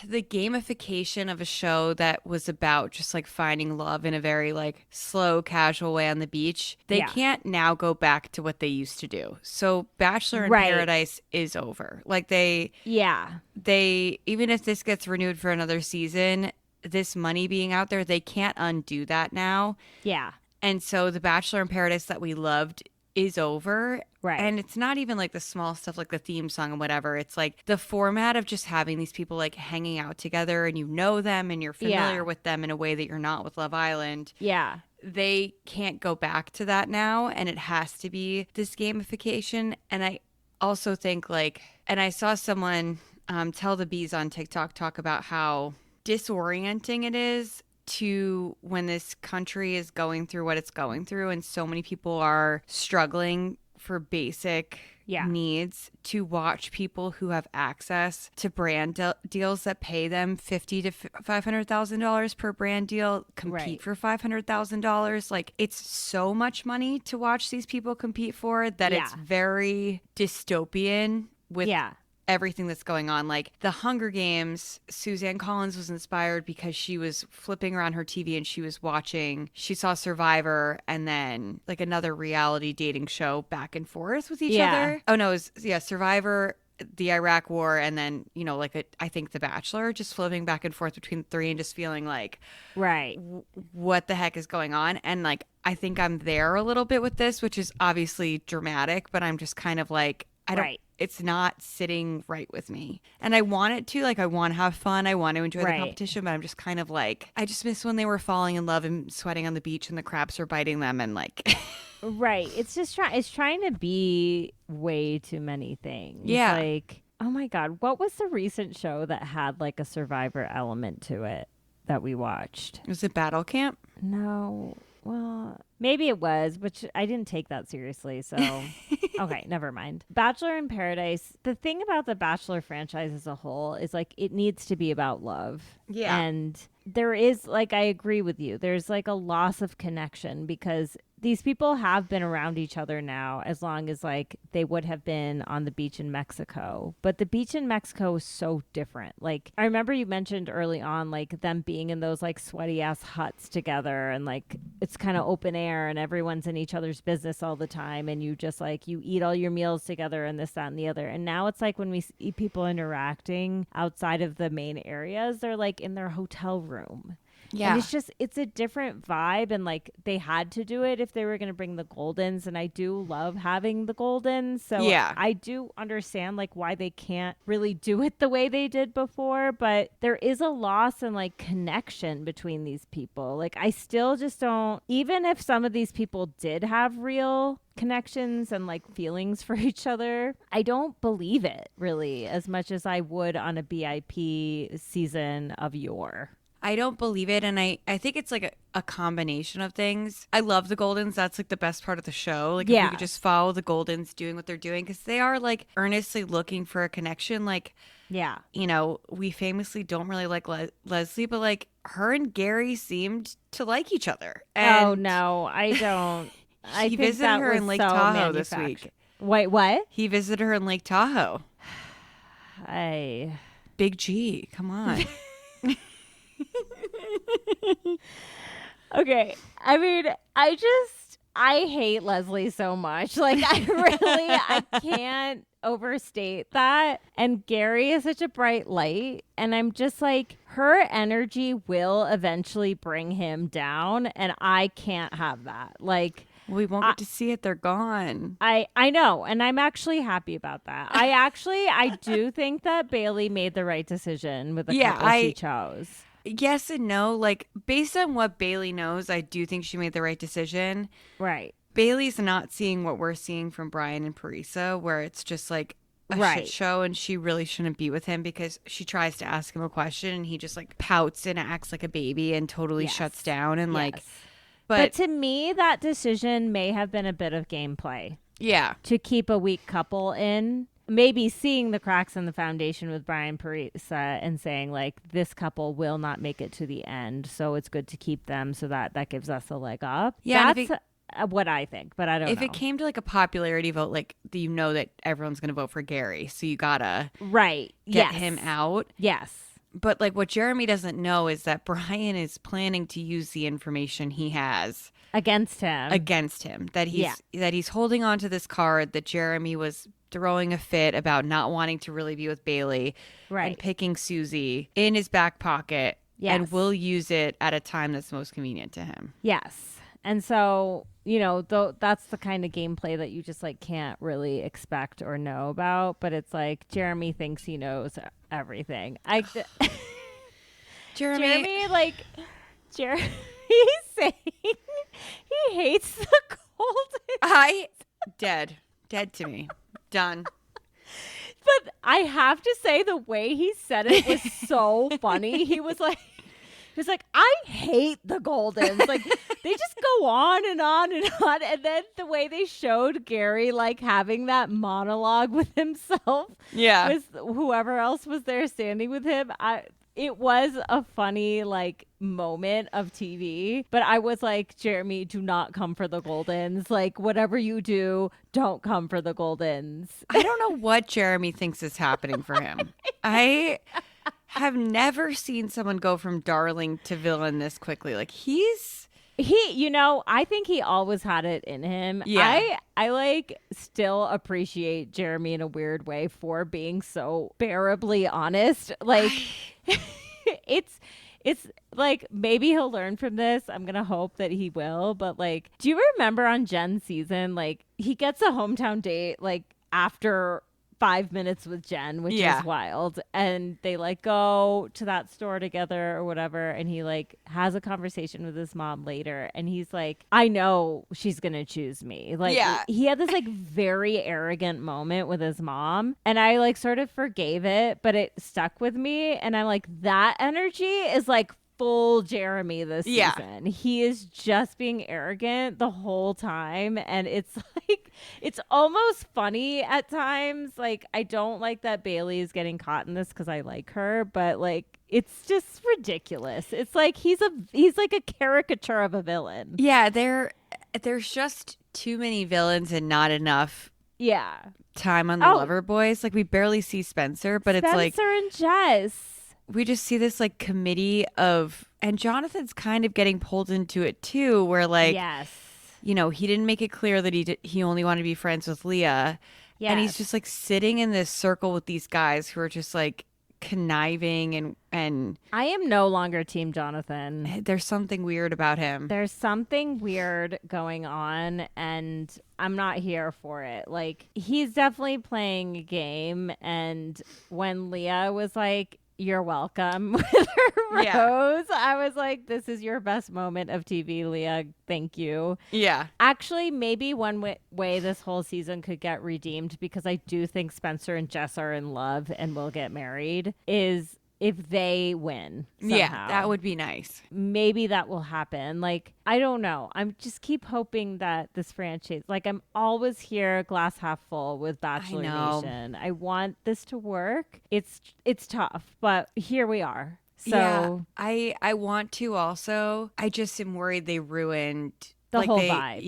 the gamification of a show that was about just like finding love in a very like slow, casual way on the beach, they can't now go back to what they used to do. So Bachelor in Paradise is over. Like they even if this gets renewed for another season, this money being out there, they can't undo that now. Yeah. And so the Bachelor in Paradise that we loved is over. Right. And it's not even like the small stuff like the theme song and whatever. It's like the format of just having these people like hanging out together and you know them and you're familiar with them in a way that you're not with Love Island. Yeah. They can't go back to that now, and it has to be this gamification. And I also think like, and I saw someone tell the bees on TikTok talk about how disorienting it is to when this country is going through what it's going through and so many people are struggling for basic needs, to watch people who have access to brand deals that pay them $50,000 to $500,000 per brand deal compete for $500,000. Like, it's so much money to watch these people compete for that it's very dystopian with everything that's going on. Like the Hunger Games, Suzanne Collins was inspired because she was flipping around her TV and she saw Survivor and then like another reality dating show back and forth with each other. Oh no, it was Survivor, the Iraq War, and then, you know, like I think The Bachelor, just flipping back and forth between the three and just feeling like, what the heck is going on? And like, I think I'm there a little bit with this, which is obviously dramatic, but I'm just kind of like, it's not sitting right with me. And I want it to, like, I want to have fun. I want to enjoy the competition, but I'm just kind of like, I just miss when they were falling in love and sweating on the beach and the crabs were biting them and like. It's just it's trying to be way too many things. Yeah. Like, oh my God, what was the recent show that had like a Survivor element to it that we watched? Was it Battle Camp? No. Well, maybe it was, but I didn't take that seriously. So, okay, never mind. Bachelor in Paradise. The thing about the Bachelor franchise as a whole is like it needs to be about love. Yeah. And there is, like, I agree with you. There's like a loss of connection because these people have been around each other now as long as like they would have been on the beach in Mexico. But the beach in Mexico is so different. Like, I remember you mentioned early on, like them being in those like sweaty ass huts together and like it's kind of open air and everyone's in each other's business all the time. And you just like, you eat all your meals together and this, that, and the other. And now it's like when we see people interacting outside of the main areas, they're like in their hotel room. Yeah. And it's a different vibe. And like they had to do it if they were going to bring the Goldens. And I do love having the Goldens. So I do understand like why they can't really do it the way they did before. But there is a loss in like connection between these people. Like I still just don't, even if some of these people did have real connections and like feelings for each other, I don't believe it really as much as I would on a BIP season of yore. I don't believe it. And I think it's like a combination of things. I love the Goldens. That's like the best part of the show. Like if you could just follow the Goldens doing what they're doing, because they are like earnestly looking for a connection. Like, you know, we famously don't really like Leslie, but like her and Gary seemed to like each other. And oh no, I don't. He visited her in Lake Tahoe this week. Wait, what? He visited her in Lake Tahoe. Big G, come on. Okay. I mean, I hate Leslie so much. Like, I can't overstate that. And Gary is such a bright light. And I'm just like, her energy will eventually bring him down. And I can't have that. Like, we won't get to see it. They're gone. I know. And I'm actually happy about that. I do think that Bailey made the right decision with the couple she chose. Yes and no. Like, based on what Bailey knows, I do think she made the right decision. Right. Bailey's not seeing what we're seeing from Brian and Parisa, where it's just like a shit show and she really shouldn't be with him because she tries to ask him a question and he just like pouts and acts like a baby and totally shuts down and like. But to me, that decision may have been a bit of gameplay. Yeah. To keep a weak couple in. Maybe seeing the cracks in the foundation with Brian Parisa and saying like this couple will not make it to the end, so it's good to keep them so that gives us a leg up. Yeah, that's what I think, but I don't know. If it came to like a popularity vote, like you know that everyone's going to vote for Gary, so you gotta get him out. Yes. But like what Jeremy doesn't know is that Brian is planning to use the information he has against him. That he's holding on to this card that Jeremy was throwing a fit about not wanting to really be with Bailey and picking Susie in his back pocket and will use it at a time that's most convenient to him. Yes. And so that's the kind of gameplay that you just like can't really expect or know about. But it's like Jeremy thinks he knows everything. Jeremy, like Jeremy's saying he hates the Golden. Dead to me. Done. But I have to say the way he said it was so funny. He was like, I hate the Goldens. Like they just go on and on and on. And then the way they showed Gary like having that monologue with himself. Yeah. With whoever else was there standing with him. It was a funny like moment of TV, but I was like, Jeremy, do not come for the Goldens. Like whatever you do, don't come for the Goldens. I don't know what Jeremy thinks is happening for him. I have never seen someone go from darling to villain this quickly. Like I think he always had it in him. Yeah. I like still appreciate Jeremy in a weird way for being so bearably honest. Like it's like maybe he'll learn from this. I'm going to hope that he will. But like, do you remember on Jen's season, like he gets a hometown date like after 5 minutes with Jen, which is wild. And they like go to that store together or whatever. And he like has a conversation with his mom later. And he's like, I know she's going to choose me. Like he had this like very arrogant moment with his mom. And I like sort of forgave it, but it stuck with me. And I'm like, that energy is like full Jeremy this season. He is just being arrogant the whole time, and it's like it's almost funny at times. Like I don't like that Bailey is getting caught in this because I like her, but like it's just ridiculous. It's like he's like a caricature of a villain. Yeah, there's just too many villains and not enough time on the Lover Boys. Like we barely see Spencer, but it's like Spencer and Jess. We just see this like committee of, and Jonathan's kind of getting pulled into it too, where like, he didn't make it clear that he only wanted to be friends with Leah. Yes. And he's just like sitting in this circle with these guys who are just like conniving and I am no longer team Jonathan. There's something weird about him. There's something weird going on and I'm not here for it. Like he's definitely playing a game, and when Leah was like, "You're welcome," with her rose, I was like, this is your best moment of TV, Leah. Thank you. Yeah. Actually, maybe one way this whole season could get redeemed, because I do think Spencer and Jess are in love and will get married, is if they win somehow. Yeah, that would be nice. Maybe that will happen. Like, I don't know. I'm just keep hoping that this franchise, like I'm always here glass half full with Bachelor Nation. I want this to work. It's tough, but here we are. So yeah, I want to also. I just am worried they ruined the whole vibe.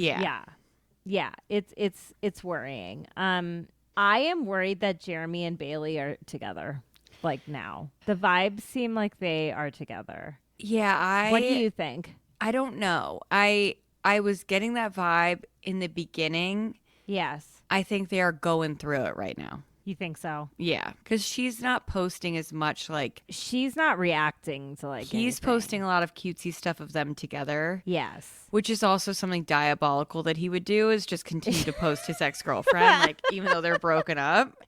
Yeah. It's worrying. I am worried that Jeremy and Bailey are together. Like now, the vibes seem like they are together. Yeah, what do you think? I don't know. I was getting that vibe in the beginning. Yes. I think they are going through it right now. You think so? Yeah, because she's not posting as much. Like she's not reacting to like. He's posting a lot of cutesy stuff of them together. Yes, which is also something diabolical that he would do, is just continue to post his ex-girlfriend, like even though they're broken up.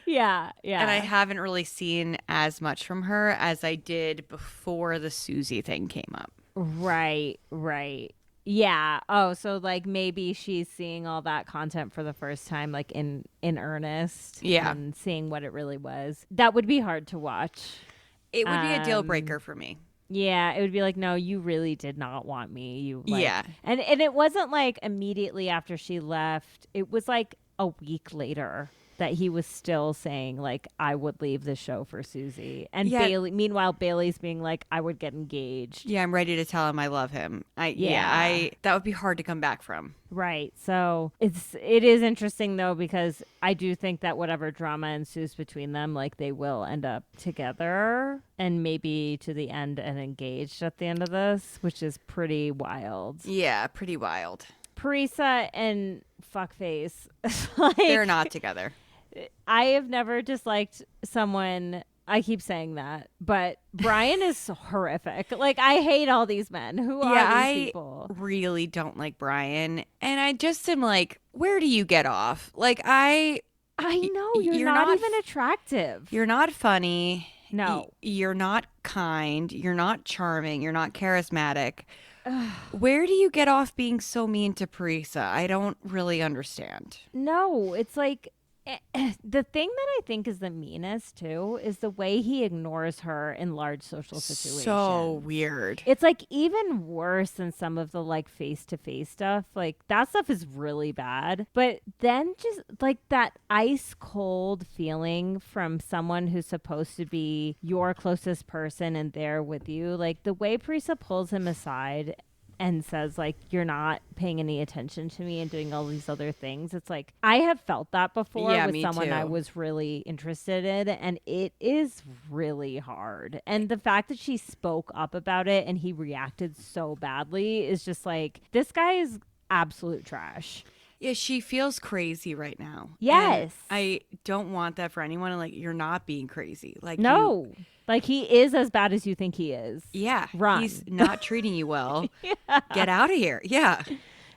Yeah. And I haven't really seen as much from her as I did before the Susie thing came up. Right. Yeah. Oh, so like maybe she's seeing all that content for the first time, like in earnest. Yeah. And seeing what it really was. That would be hard to watch. It would be a deal breaker for me. Yeah, it would be like, no, you really did not want me. You like, yeah. And it wasn't like immediately after she left. It was like a week later that he was still saying like, I would leave the show for Susie. And meanwhile, Bailey's being like, I would get engaged. Yeah, I'm ready to tell him I love him. That would be hard to come back from. Right. So it is interesting though, because I do think that whatever drama ensues between them, like they will end up together and maybe to the end and engaged at the end of this, which is pretty wild. Yeah, pretty wild. Parisa and Fuckface, like, they're not together. I have never disliked someone I keep saying that, but Brian is horrific. Like, I hate all these men. Who are these people? I really don't like Brian. And I just am like, where do you get off? Like, I know. You're not even attractive. You're not funny. No. You're not kind. You're not charming. You're not charismatic. Where do you get off being so mean to Parisa? I don't really understand. No, it's like the thing that I think is the meanest too is the way he ignores her in large social situations. So weird. It's like even worse than some of the like face-to-face stuff. Like that stuff is really bad. But then just like that ice cold feeling from someone who's supposed to be your closest person and there with you. Like the way Parisa pulls him aside and says like, you're not paying any attention to me and doing all these other things. It's like, I have felt that before with someone I was really interested in, and it is really hard. And the fact that she spoke up about it and he reacted so badly is just like, this guy is absolute trash. Yeah, she feels crazy right now. Yes. And I don't want that for anyone. And like, you're not being crazy. Like, no. Like, he is as bad as you think he is. Yeah. Run. He's not treating you well. Yeah. Get out of here. Yeah.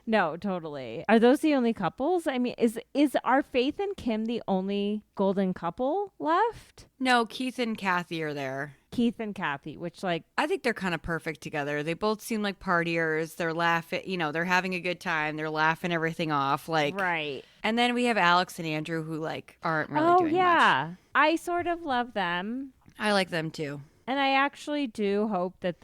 No, totally. Are those the only couples? I mean, is are Faith and Kim the only golden couple left? No, Keith and Kathy are there. Keith and Kathy, which like... I think they're kind of perfect together. They both seem like partiers. They're laughing, they're having a good time. They're laughing everything off. Like, right. And then we have Alex and Andrew who like aren't really doing much. I sort of love them. I like them too. And I actually do hope that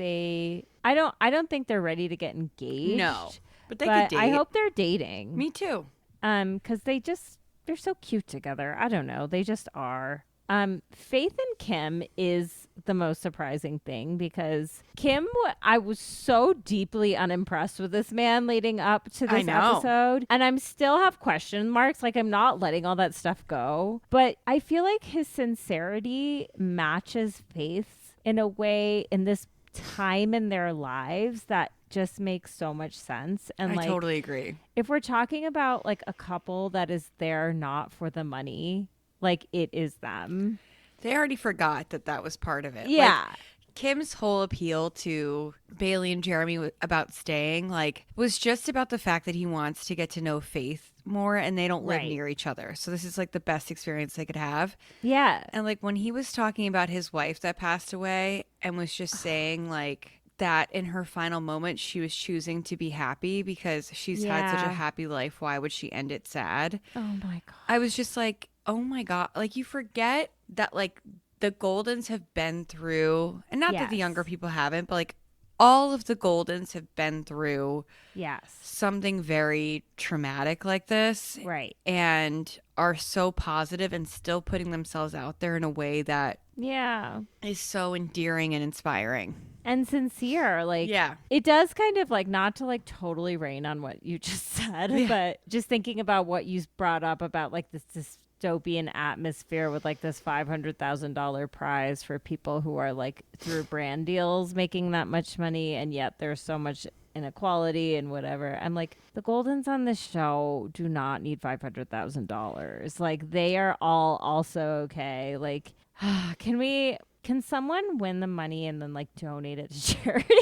I don't think they're ready to get engaged. No. But they could date. I hope they're dating. Me too. Because they're so cute together. I don't know. They just are. Faith and Kim is the most surprising thing because Kim, I was so deeply unimpressed with this man leading up to this episode. And I'm still have question marks. Like, I'm not letting all that stuff go. But I feel like his sincerity matches Faith's in a way in this time in their lives that just makes so much sense. And I totally agree. If we're talking about like a couple that is there not for the money, like it is them. They already forgot that was part of it. Yeah. Like, Kim's whole appeal to Bailey and Jeremy about staying was just about the fact that he wants to get to know Faith more and they don't live near each other. So this is like the best experience they could have. Yeah. And like when he was talking about his wife that passed away and was just saying like that in her final moment she was choosing to be happy because she's had such a happy life. Why would she end it sad? Oh my God. I was just like, oh my God. Like, you forget that like the Goldens have been through, and not that the younger people haven't, but like all of the Goldens have been through something very traumatic like this. Right. And are so positive and still putting themselves out there in a way that is so endearing and inspiring. And sincere. Like, it does kind of like, not to like totally rain on what you just said, but just thinking about what you brought up about like this dystopian atmosphere with like this $500,000 prize for people who are like through brand deals making that much money, and yet there's so much inequality and whatever. I'm like, the Goldens on this show do not need $500,000. Like, they are all also okay. Like, can someone win the money and then like donate it to charity?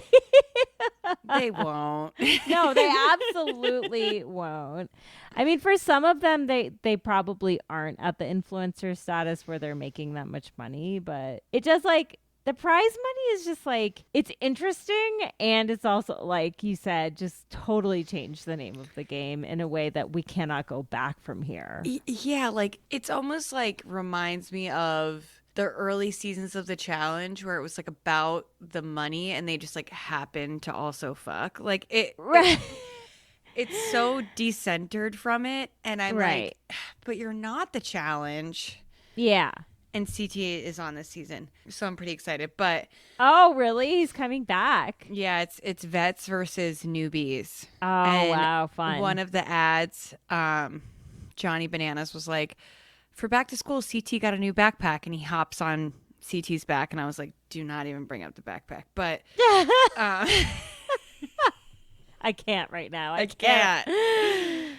They won't. No, they absolutely won't. I mean, for some of them, they probably aren't at the influencer status where they're making that much money, but it just like, the prize money is just like, it's interesting, and it's also, like you said, just totally changed the name of the game in a way that we cannot go back from here. Yeah, like, it's almost like reminds me of the early seasons of the challenge where it was like about the money and they just like happened to also fuck. Like, it's so decentered from it, and I'm like, but you're not the challenge. Yeah. And CT is on this season, so I'm pretty excited. But oh, really? He's coming back. Yeah, it's vets versus newbies. Oh, and wow, fun. One of the ads, Johnny Bananas was like, for back to school, CT got a new backpack, and he hops on CT's back, and I was like, do not even bring up the backpack. But I can't right now. I can't.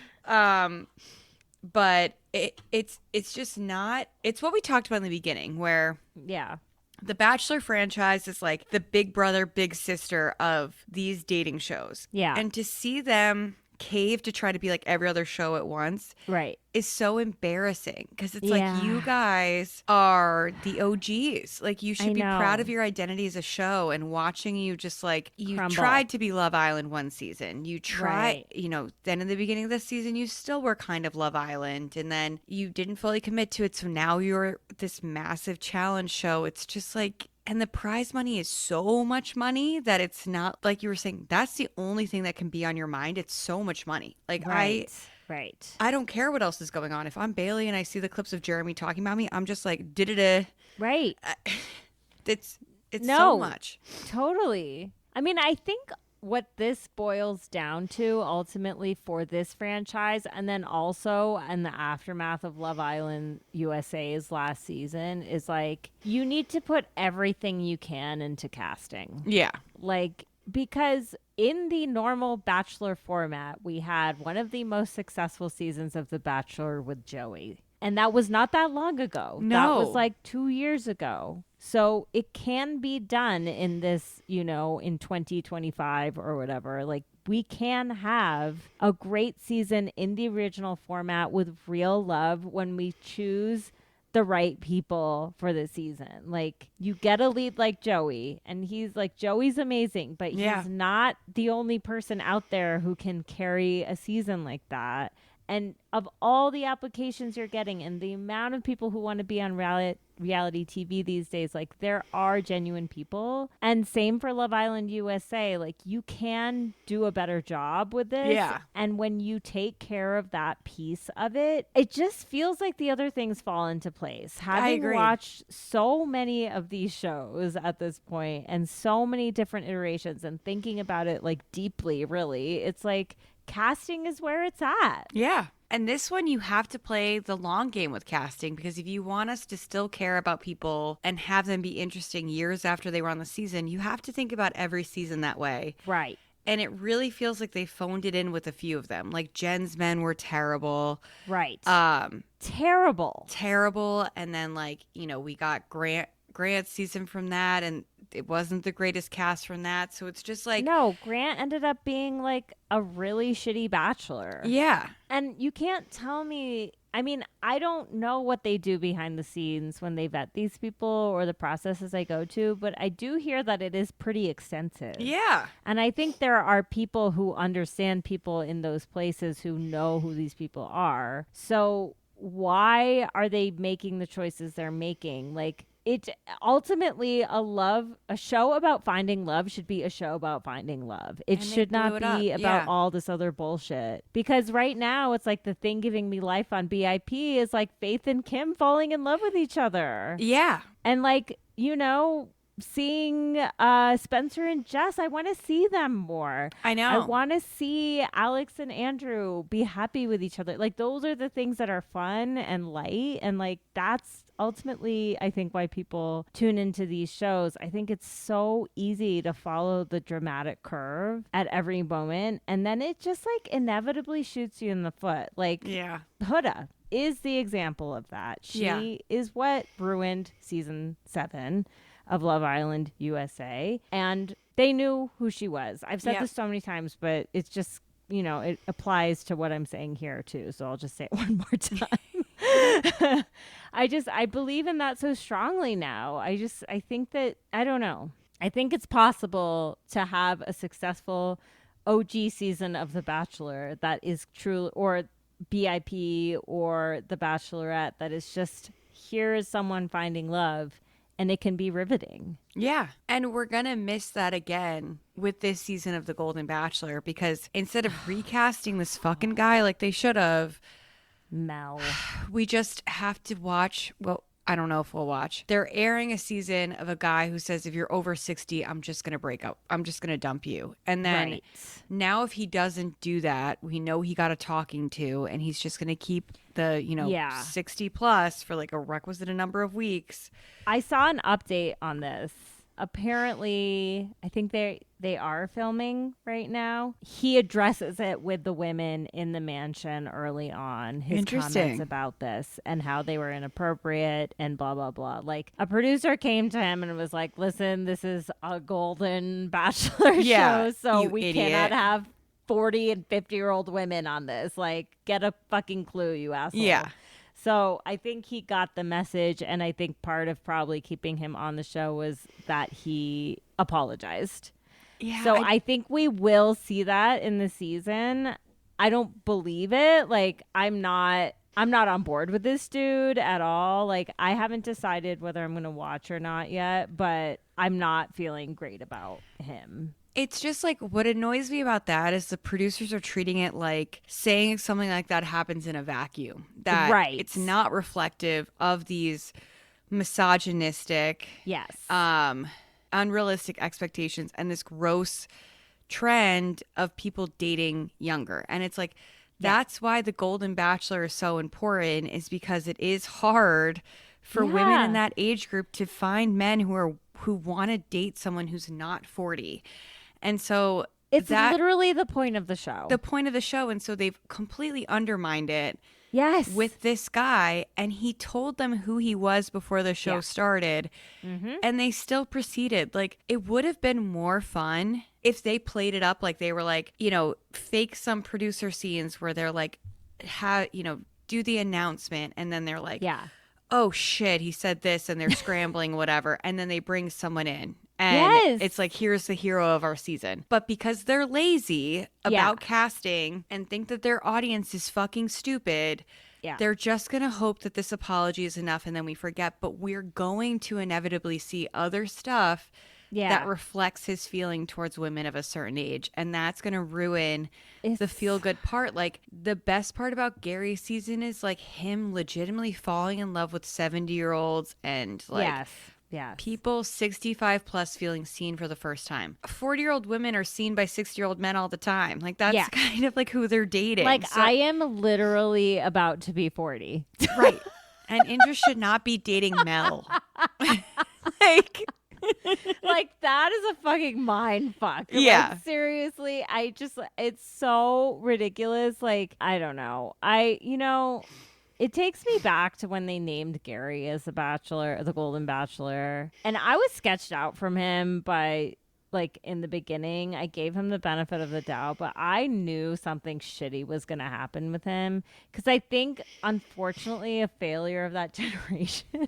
But it's just not. It's what we talked about in the beginning, where Yeah. the Bachelor franchise is like the big brother, big sister of these dating shows. Yeah. And to see them cave to try to be like every other show at once Right. is so embarrassing, because it's Yeah. like, you guys are the OGs. Like, you should be know. proud of your identity as a show, and watching you just like, you Crumble. tried to be Love Island one season. You tried, Right. then in the beginning of this season, you still were kind of Love Island, and then you didn't fully commit to it. So now you're this massive challenge show. It's just like, and the prize money is so much money that it's not like you were saying, that's the only thing that can be on your mind. It's so much money. Like, Right. I don't care what else is going on. If I'm Bailey and I see the clips of Jeremy talking about me, I'm just like, da-da-da. Right. It's No. so much. Totally. I mean, I think what this boils down to ultimately for this franchise, and then also in the aftermath of Love Island USA's last season, is like, you need to put everything you can into casting. Yeah. Like, because in the normal Bachelor format, we had one of the most successful seasons of The Bachelor with Joey. And that was not that long ago. No. That was like 2 years ago. So it can be done in this, in 2025 or whatever. Like, we can have a great season in the original format with real love when we choose the right people for the season. Like, you get a lead like Joey, and he's like, Joey's amazing, but he's not the only person out there who can carry a season like that. And of all the applications you're getting and the amount of people who want to be on reality TV these days, like, there are genuine people. And same for Love Island USA. Like, you can do a better job with this. Yeah. And when you take care of that piece of it, it just feels like the other things fall into place. Having agree. watched so many of these shows at this point and so many different iterations and thinking about it like deeply, really, it's like, casting is where it's at. Yeah. And this one, you have to play the long game with casting, because if you want us to still care about people and have them be interesting years after they were on the season, you have to think about every season that way. Right. And it really feels like they phoned it in with a few of them. Like, Jen's men were terrible. Right. Terrible. And then, like, we got Grant's season from that, and it wasn't the greatest cast from that. So it's just like, no, Grant ended up being like a really shitty bachelor. Yeah. And you can't tell me, I mean, I don't know what they do behind the scenes when they vet these people or the processes they go to, but I do hear that it is pretty extensive. Yeah. And I think there are people who understand people in those places who know who these people are. So why are they making the choices they're making? Like, it ultimately, a show about finding love should be a show about finding love. It should not be about all this other bullshit. Because right now, it's like the thing giving me life on BIP is like Faith and Kim falling in love with each other. Yeah. And like, seeing Spencer and Jess, I want to see them more. I know. I want to see Alex and Andrew be happy with each other. Like, those are the things that are fun and light, and like, that's ultimately, I think, why people tune into these shows. I think it's so easy to follow the dramatic curve at every moment, and then it just like inevitably shoots you in the foot. Like, Yeah. Huda is the example of that. She is what ruined season 7 of Love Island USA, and they knew who she was. I've said this so many times, but it's just, it applies to what I'm saying here too, so I'll just say it one more time. I believe in that so strongly now. I think that, I don't know, I think it's possible to have a successful OG season of The Bachelor that is true, or BIP or The Bachelorette, that is just, here is someone finding love, and it can be riveting. Yeah. And we're going to miss that again with this season of The Golden Bachelor, because instead of recasting this fucking guy like they should have, Mel, we just have to watch. Well, I don't know if we'll watch. They're airing a season of a guy who says, if you're over 60, I'm just going to break up. I'm just going to dump you. And then now if he doesn't do that, we know he got a talking to, and he's just going to keep the, 60 plus for like a requisite number of weeks. I saw an update on this apparently, I think they are filming right now. He addresses it with the women in the mansion early on. His comments about this and how they were inappropriate and blah, blah, blah. Like, a producer came to him and was like, listen, this is a Golden Bachelor show, so we cannot have 40 and 50-year-old women on this. Like, get a fucking clue, you asshole. Yeah. So I think he got the message, and I think part of probably keeping him on the show was that he apologized. Yeah. So I think we will see that in the season. I don't believe it. Like, I'm not on board with this dude at all. Like, I haven't decided whether I'm going to watch or not yet, but I'm not feeling great about him. It's just like what annoys me about that is the producers are treating it like saying something like that happens in a vacuum. That it's not reflective of these misogynistic, unrealistic expectations and this gross trend of people dating younger. And it's like that's why the Golden Bachelor is so important, is because it is hard for women in that age group to find men who want to date someone who's not 40. And so it's literally the point of the show. And so they've completely undermined it. Yes. With this guy. And he told them who he was before the show started. Mm-hmm. And they still proceeded. Like, it would have been more fun if they played it up like they were like, you know, fake some producer scenes where they're like, do the announcement. And then they're like, oh shit, he said this, and they're scrambling, whatever. And then they bring someone in. And it's like, here's the hero of our season. But because they're lazy about casting and think that their audience is fucking stupid, they're just going to hope that this apology is enough and then we forget. But we're going to inevitably see other stuff that reflects his feeling towards women of a certain age. And that's going to ruin the feel-good part. Like, the best part about Gary's season is, like, him legitimately falling in love with 70-year-olds and, like... Yes. People 65 plus feeling seen for the first time. 40-year-old women are seen by 60-year-old men all the time. Like, that's kind of like who they're dating. Like, I am literally about to be 40. Right. And Indra should not be dating Mel. like, that is a fucking mind fuck. Yeah. Like, seriously, it's so ridiculous. Like, I don't know. It takes me back to when they named Gary as the Golden Bachelor. And I was sketched out from him by, like, in the beginning. I gave him the benefit of the doubt, but I knew something shitty was going to happen with him. Because I think, unfortunately, a failure of that generation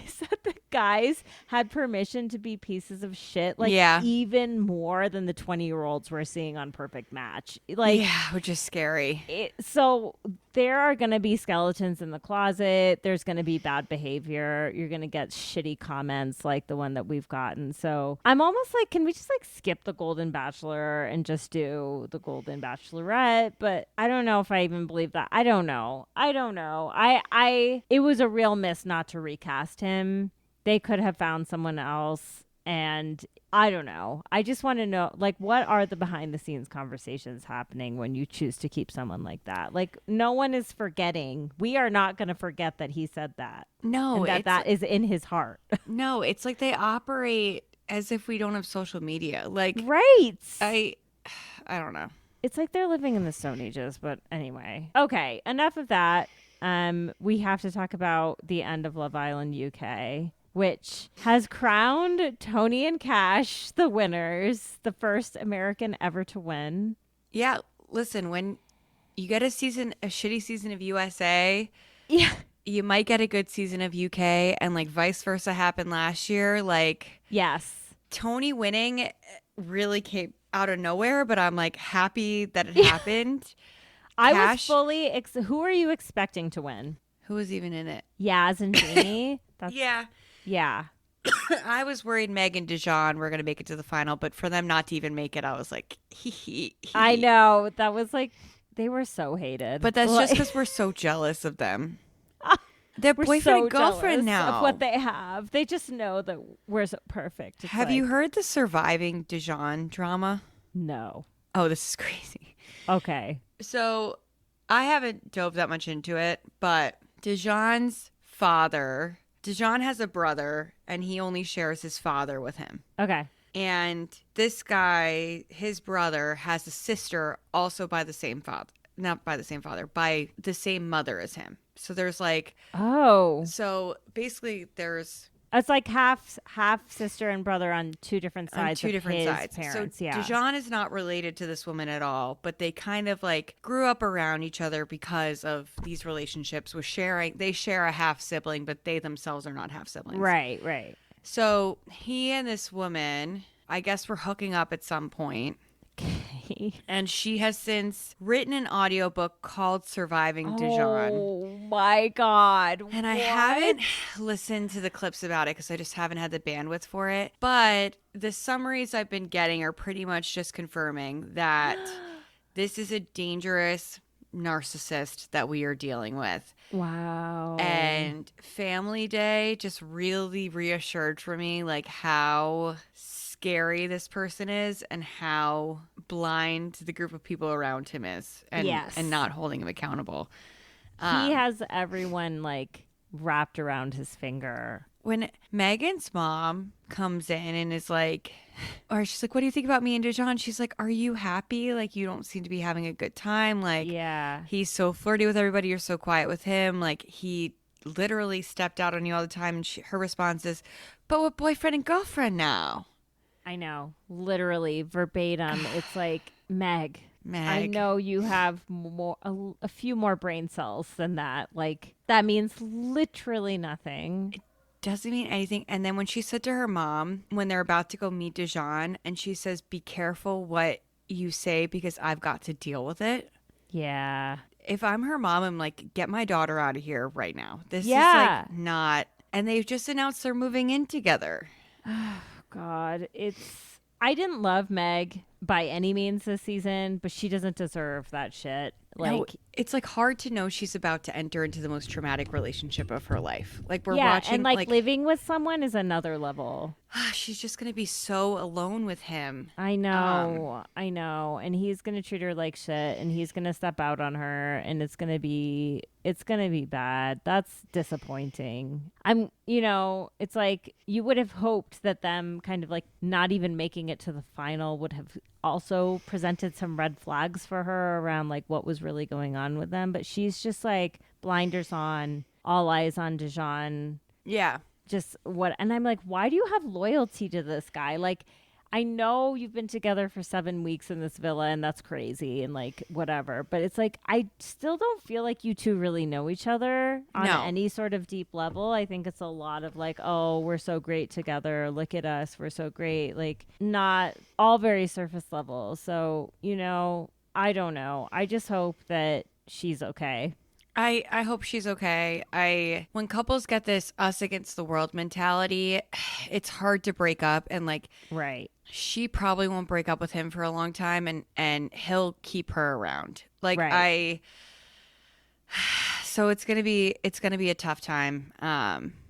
is that the guys had permission to be pieces of shit, like, even more than the 20-year-olds we're seeing on Perfect Match. Like, which is scary. So there are going to be skeletons in the closet. There's going to be bad behavior. You're going to get shitty comments like the one that we've gotten. So I'm almost like, can we just, like, skip the Golden Bachelor and just do the Golden Bachelorette? But I don't know if I even believe that. I don't know. It was a real miss not to recast him. They could have found someone else. And I don't know. I just want to know, like, what are the behind the scenes conversations happening when you choose to keep someone like that? Like, no one is forgetting. We are not going to forget that he said that. No. And that is in his heart. No, it's like they operate as if we don't have social media. Like, right. I don't know. It's like they're living in the Stone Ages. But anyway. Okay. Enough of that. We have to talk about the end of Love Island UK, which has crowned Tony and Cash the winners, the first American ever to win. Yeah, listen, when you get a shitty season of USA, you might get a good season of UK, and, like, vice versa happened last year. Like, yes, Tony winning really came out of nowhere, but I'm, like, happy that it happened. I was fully who are you expecting to win? Who was even in it? Yaz and Jamie. Yeah. I was worried Meg and Dijon were going to make it to the final, but for them not to even make it, I was like, hee. I know. That was like, they were so hated. But that's just because we're so jealous of them. They're boyfriend and girlfriend now. Of what they have. They just know that we're so perfect. Have you heard the Surviving Dijon drama? No. Oh, this is crazy. Okay. So I haven't dove that much into it, but Dijon has a brother and he only shares his father with him. Okay. And this guy, his brother, has a sister also by the same father. Not by the same father, by the same mother as him. So there's like... Oh. So basically there's... It's like half sister and brother on two different sides on two of different his sides. parents. So Yeah. JaNa is not related to this woman at all, but they kind of like grew up around each other because of these relationships with sharing. They share a half sibling, but they themselves are not half siblings. Right, right. So he and this woman, I guess, were hooking up at some point. Okay. And she has since written an audiobook called Surviving Dijon. Oh my God. And I What? haven't listened to the clips about it because I just haven't had the bandwidth for it. But the summaries I've been getting are pretty much just confirming that this is a dangerous narcissist that we are dealing with. Wow. And Family Day just really reassured for me like how scary this person is and how blind the group of people around him is and not holding him accountable. He has everyone like wrapped around his finger. When Megan's mom comes in and is like, or she's like, what do you think about me and Dijon? She's like, are you happy? Like, you don't seem to be having a good time. Like, he's so flirty with everybody. You're so quiet with him. Like, he literally stepped out on you all the time. And her response is, but with boyfriend and girlfriend now. I know. Literally verbatim. It's like, Meg. I know you have a few more brain cells than that. Like, that means literally nothing. It doesn't mean anything. And then when she said to her mom, when they're about to go meet Dijon, and she says, be careful what you say because I've got to deal with it. Yeah. If I'm her mom, I'm like, get my daughter out of here right now. This is like not. And they've just announced they're moving in together. Oh, God. I didn't love Meg by any means this season, but she doesn't deserve that shit. Like, no, it's like hard to know she's about to enter into the most traumatic relationship of her life. Like we're watching, and like living with someone is another level. She's just gonna be so alone with him. I know, and he's gonna treat her like shit, and he's gonna step out on her, and it's gonna be bad. That's disappointing. It's like you would have hoped that them kind of like not even making it to the final would have also presented some red flags for her around like what was really going on with them, but she's just like blinders on, all eyes on Dijon. Yeah. Just what, and I'm like, why do you have loyalty to this guy? Like, I know you've been together for 7 weeks in this villa and that's crazy and like whatever, but it's like I still don't feel like you two really know each other on any sort of deep level. I think it's a lot of like, oh, we're so great together, look at us, we're so great, like not all very surface level. So, I don't know. I just hope that she's okay. I hope she's okay. When couples get this us against the world mentality, it's hard to break up, and like right. She probably won't break up with him for a long time, and he'll keep her around. Like right. So it's gonna be a tough time.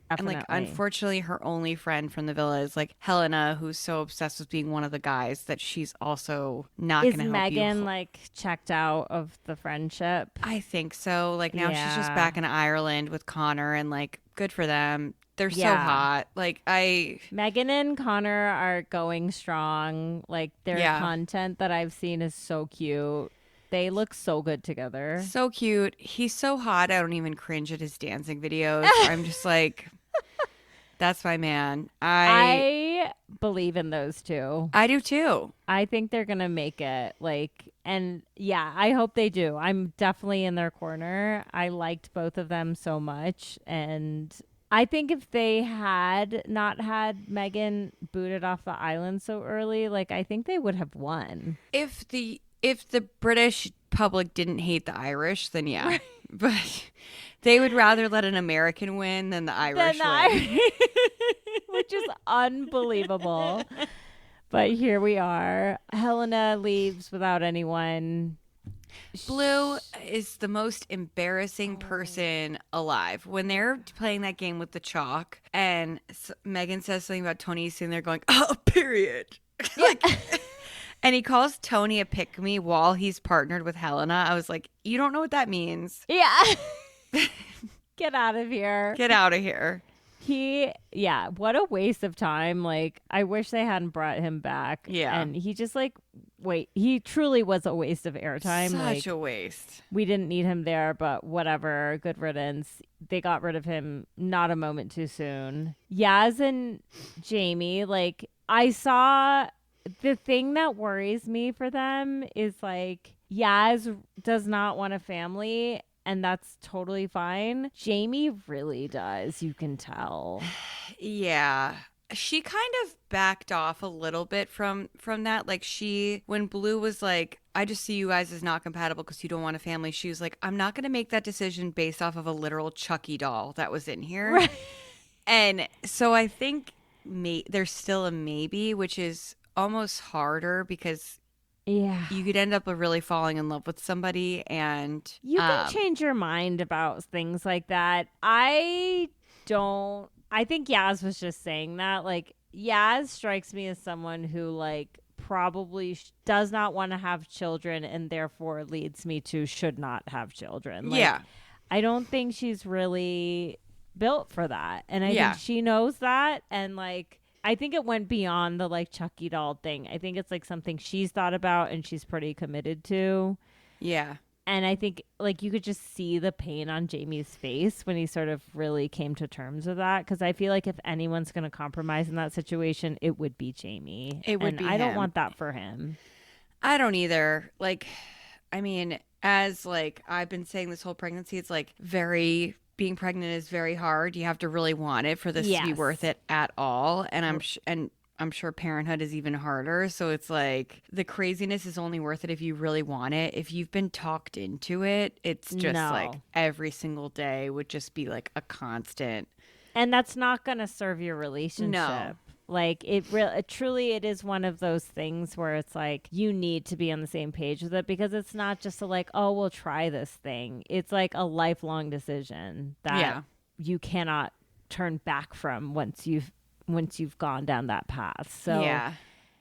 Definitely. And like unfortunately her only friend from the villa is like Helena, who's so obsessed with being one of the guys that she's also not gonna help Megan you. like checked out of the friendship? I think so. Like now she's just back in Ireland with Connor, and like good for them. They're so hot. Like Megan and Connor are going strong. Like their content that I've seen is so cute. They look so good together. So cute. He's so hot. I don't even cringe at his dancing videos. I'm just like, that's my man. I believe in those two. I do too. I think they're going to make it. Like, and yeah, I hope they do. I'm definitely in their corner. I liked both of them so much. And I think if they had not had Megan booted off the island so early, like, I think they would have won. If the British public didn't hate the Irish, then yeah. But they would rather let an American win than the Irish win. Which is unbelievable. But here we are. Helena leaves without anyone. Blue is the most embarrassing person alive. When they're playing that game with the chalk and Megan says something about Tony sitting there going, oh, period. Like... And he calls Tony a pick-me while he's partnered with Helena. I was like, you don't know what that means. Yeah. Get out of here. Get out of here. What a waste of time. Like, I wish they hadn't brought him back. Yeah. And he just he truly was a waste of airtime. Such a waste. We didn't need him there, but whatever. Good riddance. They got rid of him not a moment too soon. Yaz and Jamie, like, I saw the thing that worries me for them is like Yaz does not want a family. And that's totally fine. Jamie really does. You can tell. Yeah. She kind of backed off a little bit from that. Like when Blue was like, I just see you guys as not compatible because you don't want a family. She was like, I'm not going to make that decision based off of a literal Chucky doll that was in here. Right. And so I think there's still a maybe, which is almost harder because you could end up really falling in love with somebody and you can change your mind about things like that. I think Yaz was just saying that. Like, Yaz strikes me as someone who like probably does not want to have children and therefore leads me to should not have children. Like, I don't think she's really built for that. And I think she knows that. And like, I think it went beyond the like Chucky doll thing. I think it's like something she's thought about and she's pretty committed to. Yeah. And I think like you could just see the pain on Jamie's face when he sort of really came to terms with that. Because I feel like if anyone's going to compromise in that situation, it would be Jamie. It would be I don't him. want that for him. I don't either. Like, I mean, as like I've been saying this whole pregnancy, it's like being pregnant is very hard. You have to really want it for this to be worth it at all. And I'm sure parenthood is even harder. So it's like the craziness is only worth it if you really want it. If you've been talked into it, it's just like every single day would just be like a constant. And that's not going to serve your relationship. No. Like it is one of those things where it's like you need to be on the same page with it because it's not just like, oh, we'll try this thing. It's like a lifelong decision that you cannot turn back from once you've gone down that path. So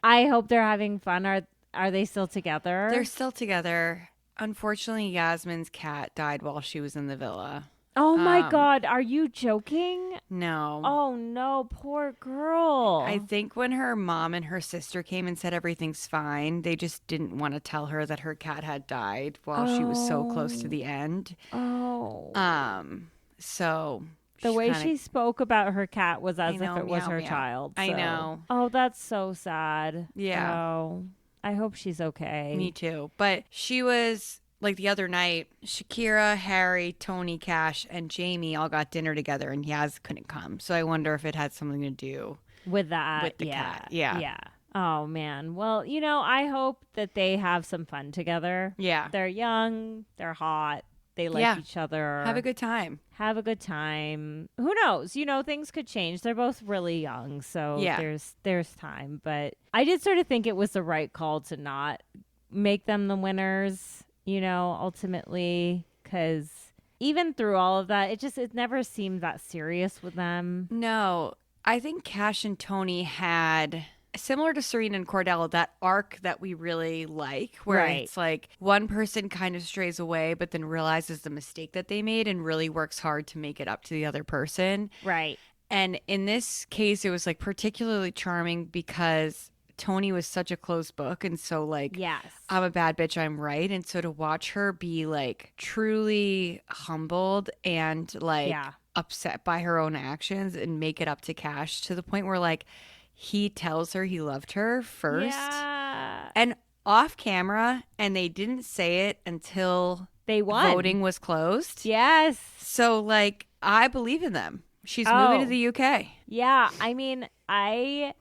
I hope they're having fun. Are they still together? They're still together. Unfortunately, Yasmin's cat died while she was in the villa. Oh my God. Are you joking? No. Oh no, poor girl. I think when her mom and her sister came and said everything's fine, they just didn't want to tell her that her cat had died while she was so close to the end. Oh. So the way she spoke about her cat was as if it was meow, her meow. child. So. I know. Oh, that's so sad. Yeah. Oh, I hope she's okay. Me too. But she was like the other night, Shakira, Harry, Tony, Cash, and Jamie all got dinner together and Yaz couldn't come. So I wonder if it had something to do with that. With the cat. Yeah. Yeah. Oh, man. Well, I hope that they have some fun together. Yeah. They're young. They're hot. They like each other. Have a good time. Have a good time. Who knows? Things could change. They're both really young. So there's time. But I did sort of think it was the right call to not make them the winners, ultimately, because even through all of that, it never seemed that serious with them. No, I think Cash and Tony had, similar to Serena and Cordell, that arc that we really like, where it's like one person kind of strays away, but then realizes the mistake that they made and really works hard to make it up to the other person. Right. And in this case, it was like particularly charming because Tony was such a closed book, and so like, I'm a bad bitch, I'm right. And so to watch her be like truly humbled and like upset by her own actions and make it up to Cash to the point where like he tells her he loved her first and off camera, and they didn't say it until they won. Voting was closed. Yes. So like, I believe in them. She's moving to the UK. Yeah. I mean, I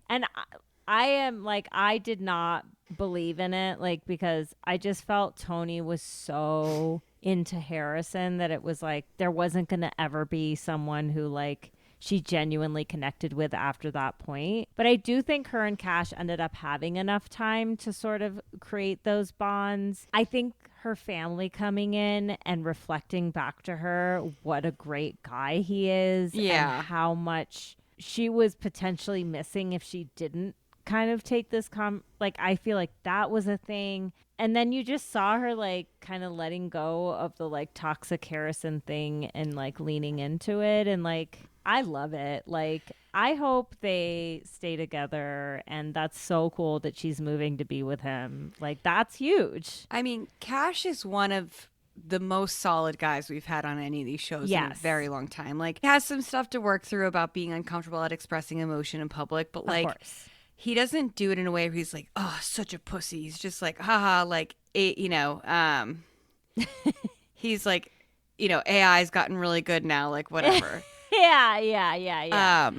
am like, I did not believe in it, like, because I just felt Tony was so into Harrison that it was like there wasn't going to ever be someone who like she genuinely connected with after that point. But I do think her and Cash ended up having enough time to sort of create those bonds. I think her family coming in and reflecting back to her what a great guy he is and how much she was potentially missing if she didn't kind of take this like I feel like that was a thing. And then you just saw her like kind of letting go of the like toxic Harrison thing and like leaning into it, and like I love it. Like I hope they stay together, and that's so cool that she's moving to be with him. Like that's huge. I mean, Cash is one of the most solid guys we've had on any of these shows in a very long time. Like, he has some stuff to work through about being uncomfortable at expressing emotion in public, but like, of course. He doesn't do it in a way where he's like, oh, such a pussy. He's just like, haha, like, he's like, AI's gotten really good now, like, whatever. Yeah.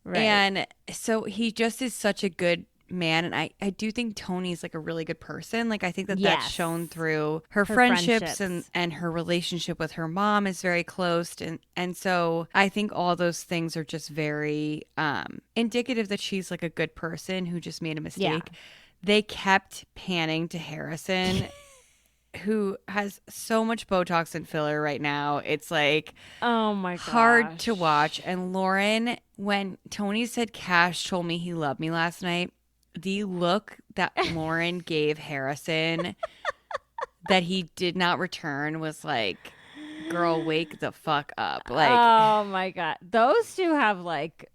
Right. And so he just is such a good man. And I do think Tony's like a really good person. Like, I think that that's shown through her friendships and her relationship with her mom is very close. And so I think all those things are just very indicative that she's like a good person who just made a mistake. Yeah. They kept panning to Harrison, who has so much Botox and filler right now. It's like, oh my gosh, hard to watch. And Lauren, when Tony said Cash told me he loved me last night, the look that Lauren gave Harrison that he did not return was like, girl, wake the fuck up. Like, oh my God. Those two have like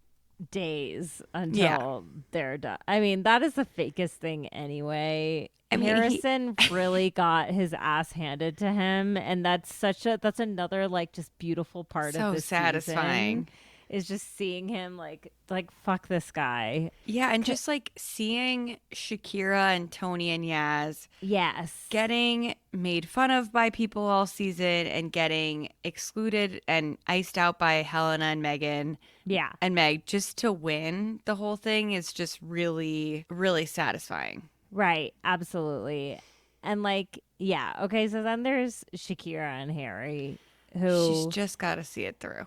days until they're done. I mean, that is the fakest thing anyway. I mean, Harrison really got his ass handed to him, and that's another like just beautiful part of this satisfying season, is just seeing him like fuck this guy. Yeah, and just like seeing Shakira and Tony and Yaz getting made fun of by people all season and getting excluded and iced out by Helena and Megan. Yeah. And Meg, just to win the whole thing is just really, really satisfying. Right, absolutely. And like, yeah, okay, so then there's Shakira and Harry, who she's just got to see it through.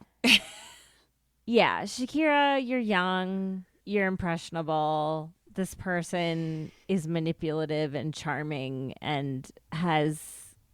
Yeah, Shakira, you're young, you're impressionable. This person is manipulative and charming and has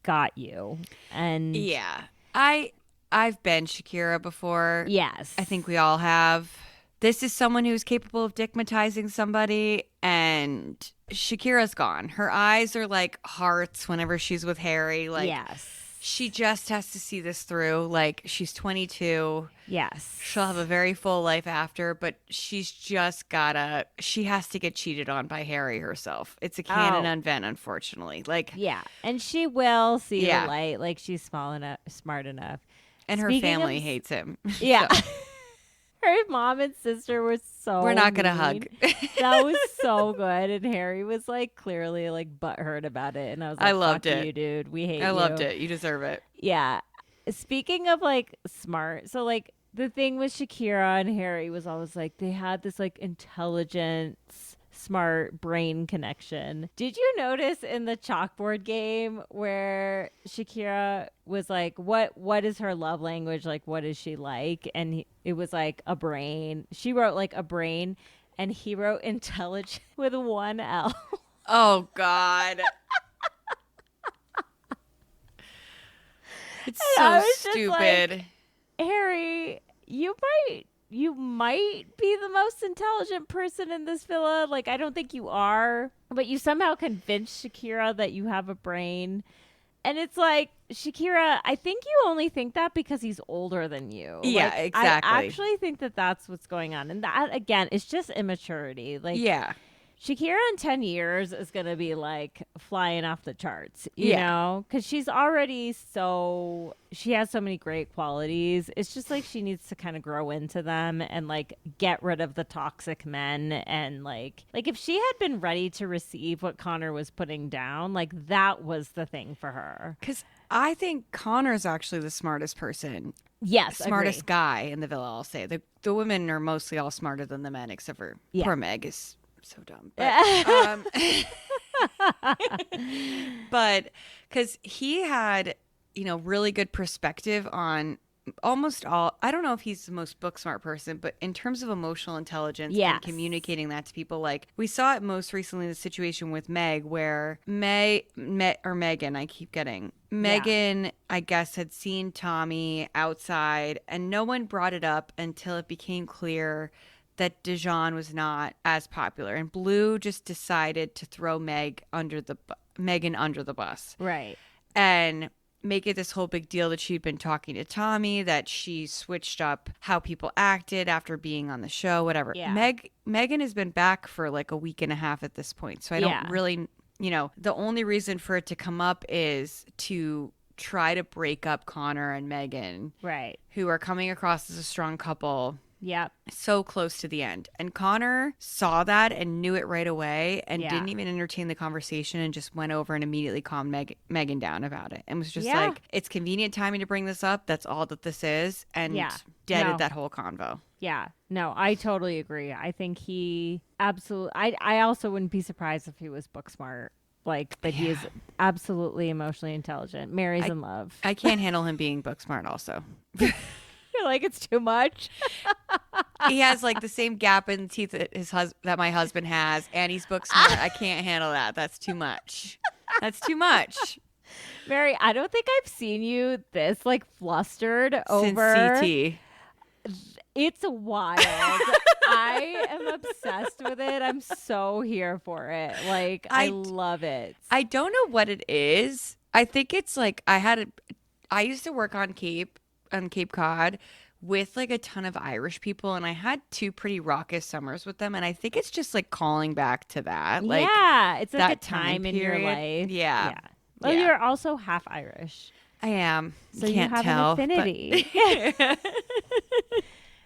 got you. And yeah, I've been Shakira before. Yes, I think we all have. This is someone who's capable of dickmatizing somebody, and Shakira's gone. Her eyes are like hearts whenever she's with Harry. Like, yes. She just has to see this through. Like, she's 22. Yes. She'll have a very full life after, but she's just she has to get cheated on by Harry herself. It's a canon event, unfortunately. Like, yeah. And she will see the light. Like, she's smart enough. And her family hates him. Yeah. So. Her mom and sister were so We're not going to hug. That was so good. And Harry was like clearly like butthurt about it. And I was like, I loved it. You, dude. We hate you. I loved it. You deserve it. Yeah. Speaking of like smart. So like the thing with Shakira and Harry was always like they had this like intelligence, smart brain connection. Did you notice in the chalkboard game where Shakira was like, what is her love language? Like, what is she like? And it was like a brain. She wrote like a brain, and he wrote intelligent with one L. Oh, God. It's so stupid. Like, Harry, you might be the most intelligent person in this villa. Like, I don't think you are, but you somehow convinced Shakira that you have a brain. And it's like, Shakira, I think you only think that because he's older than you. Yeah, like, exactly. I actually think that that's what's going on. And that, again, is just immaturity. Like, yeah. Shakira in 10 years is going to be like flying off the charts, you know, because she's already she has so many great qualities. It's just like she needs to kind of grow into them and like get rid of the toxic men. And like if she had been ready to receive what Connor was putting down, like that was the thing for her. Because I think Connor's actually the smartest person. Yes. Smartest guy in the villa, I'll say. The women are mostly all smarter than the men, except for poor Meg is so dumb. But because he had, really good perspective on almost all. I don't know if he's the most book smart person, but in terms of emotional intelligence and communicating that to people, like we saw it most recently in the situation with Meg, where Megan, I keep getting Megan, I guess, had seen Tommy outside, and no one brought it up until it became clear that Dijon was not as popular, and Blue just decided to throw Megan under the bus. Right. And make it this whole big deal that she'd been talking to Tommy, that she switched up how people acted after being on the show, whatever. Yeah. Megan has been back for like a week and a half at this point. So I don't really, the only reason for it to come up is to try to break up Connor and Megan. Right. Who are coming across as a strong couple. Yep. So close to the end. And Connor saw that and knew it right away and didn't even entertain the conversation and just went over and immediately calmed Megan down about it. And was just like, it's convenient timing to bring this up. That's all that this is. And deaded that whole convo. Yeah. No, I totally agree. I think he absolutely... I also wouldn't be surprised if he was book smart. Like, but he is absolutely emotionally intelligent. Mary's in love. I can't handle him being book smart also. You're like, it's too much. He has like the same gap in teeth that my husband has, and he's book smart. I can't handle that. That's too much. That's too much. Mary, I don't think I've seen you this like flustered over since CT. It's wild. I am obsessed with it. I'm so here for it. Like, I love it. I don't know what it is. I think it's like I used to work on Cape Cod with like a ton of Irish people, and I had 2 pretty raucous summers with them, and I think it's just like calling back to that. Like, it's like a time in your life. Yeah. Well, you're also half Irish. I am. So Can't you have tell, an affinity.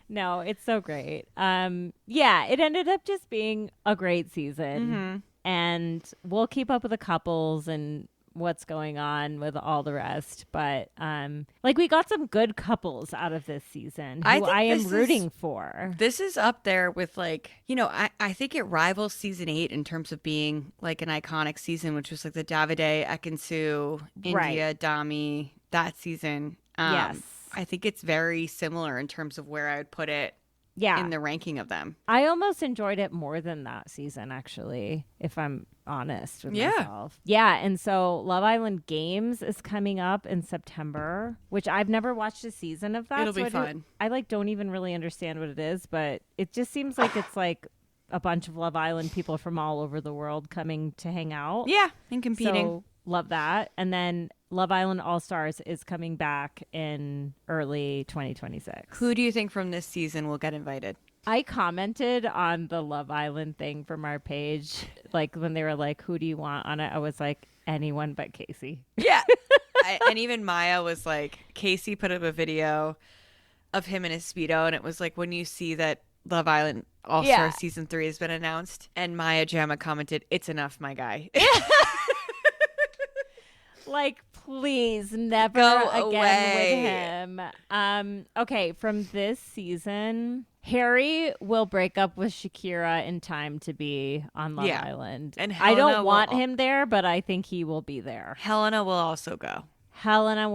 No, it's so great. It ended up just being a great season. And we'll keep up with the couples and what's going on with all the rest. But we got some good couples out of this season who I am rooting for. This is up there with like, I think it rivals season 8 in terms of being like an iconic season, which was like the Davide, Ekansu, India, Dami, that season. Yes. I think it's very similar in terms of where I would put it in the ranking of them. I almost enjoyed it more than that season, actually, if I'm honest with myself. Yeah, and so Love Island Games is coming up in September, which I've never watched a season of that. It'll be fun. I don't even really understand what it is, but it just seems like it's like a bunch of Love Island people from all over the world coming to hang out. Yeah, and competing. So, love that. And then Love Island All-Stars is coming back in early 2026. Who do you think from this season will get invited? I commented on the Love Island thing from our page. Like when they were like, who do you want on it? I was like, anyone but Casey. Yeah. And even Maya was like, Casey put up a video of him in his Speedo. And it was like, when you see that Love Island All-Stars season 3 has been announced. And Maya Jama commented, it's enough, my guy. Like, please, never Go again with him. Okay, from this season, Harry will break up with Shakira in time to be on Love Island. And I don't want him there, but I think he will be there. Helena will also go. Helena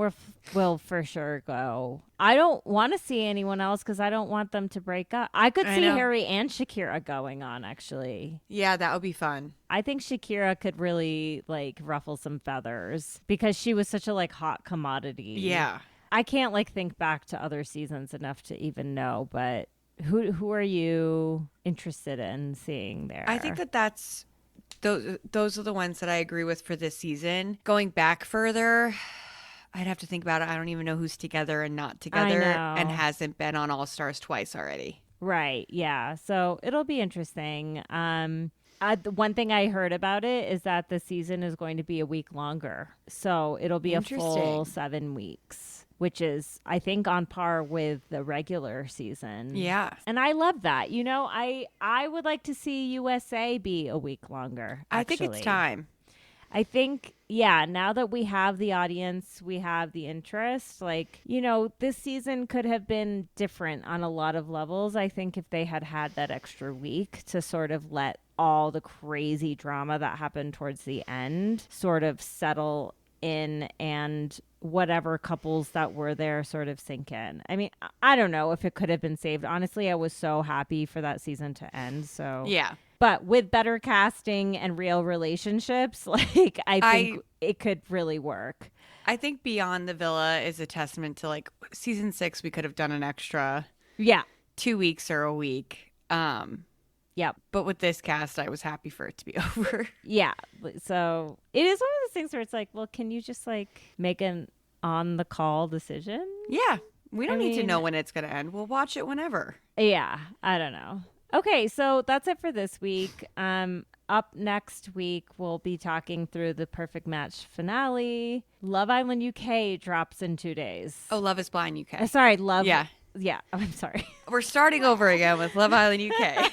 will for sure go. I don't want to see anyone else because I don't want them to break up. I could see Harry and Shakira going on, actually. Yeah, that would be fun. I think Shakira could really like ruffle some feathers because she was such a like hot commodity. Yeah. I can't like think back to other seasons enough to even know, but who are you interested in seeing there? I think that's those are the ones that I agree with for this season. Going back further, I'd have to think about it. I don't even know who's together and not together and hasn't been on All Stars twice already. Right. Yeah. So it'll be interesting. The one thing I heard about it is that the season is going to be a week longer. So it'll be a full 7 weeks, which is, I think, on par with the regular season. Yeah. And I love that. I would like to see USA be a week longer. Actually. I think it's time. I think, now that we have the audience, we have the interest, this season could have been different on a lot of levels. I think if they had that extra week to sort of let all the crazy drama that happened towards the end sort of settle in and whatever couples that were there sort of sink in. I mean, I don't know if it could have been saved. Honestly, I was so happy for that season to end. So yeah. But with better casting and real relationships, I think it could really work. I think Beyond the Villa is a testament to season 6. We could have done an extra 2 weeks or a week. Yep. But with this cast, I was happy for it to be over. Yeah. So it is one of those things where it's like, well, can you just like make an on the call decision? Yeah. We don't need to know when it's going to end. We'll watch it whenever. Yeah. I don't know. Okay. So that's it for this week. Up next week, we'll be talking through the Perfect Match finale. Love Island UK drops in 2 days. Oh, Love is Blind UK. Sorry. Love. Yeah. Yeah. I'm sorry. We're starting over again with Love Island UK.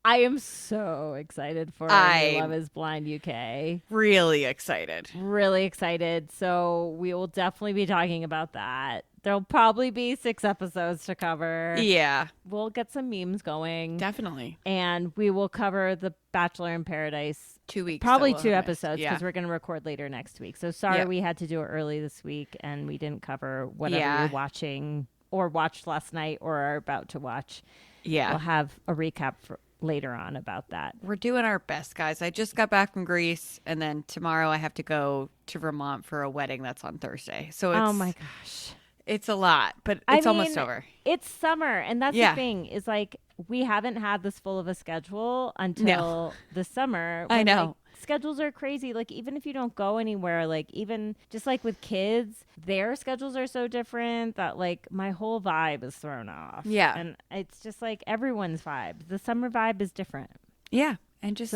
I am so excited for Love is Blind UK. Really excited. Really excited. So we will definitely be talking about that. There'll probably be 6 episodes to cover. Yeah. We'll get some memes going. Definitely. And we will cover the Bachelor in Paradise. 2 weeks. Probably 2 episodes because Yeah. we're going to record later next week. So sorry we had to do it early this week and we didn't cover whatever you're watching or watched last night or are about to watch. Yeah. We'll have a recap later on about that. We're doing our best, guys. I just got back from Greece and then tomorrow I have to go to Vermont for a wedding that's on Thursday. So it's, oh my gosh. It's a lot, but it's almost over. It's summer. And that's the thing is like, we haven't had this full of a schedule until the summer. I know. Like, schedules are crazy. Like, even if you don't go anywhere, like, even just like with kids, their schedules are so different that like my whole vibe is thrown off. Yeah. And it's just like everyone's vibe. The summer vibe is different. Yeah. And just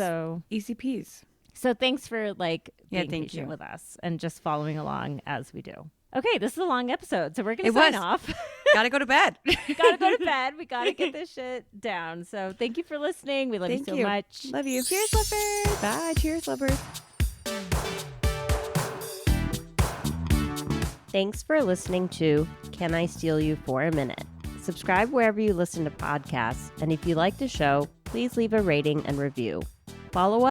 easy peas. So thanks for like being thank patient you. with us and just following along as we do. Okay, this is a long episode, so we're going to sign off. Gotta go to bed. Gotta go to bed. We gotta get this shit down. So thank you for listening. We love you so much. Love you. Cheers, lovers. Bye. Cheers, lovers. Thanks for listening to Can I Steal You for a Minute? Subscribe wherever you listen to podcasts, and if you like the show, please leave a rating and review. Follow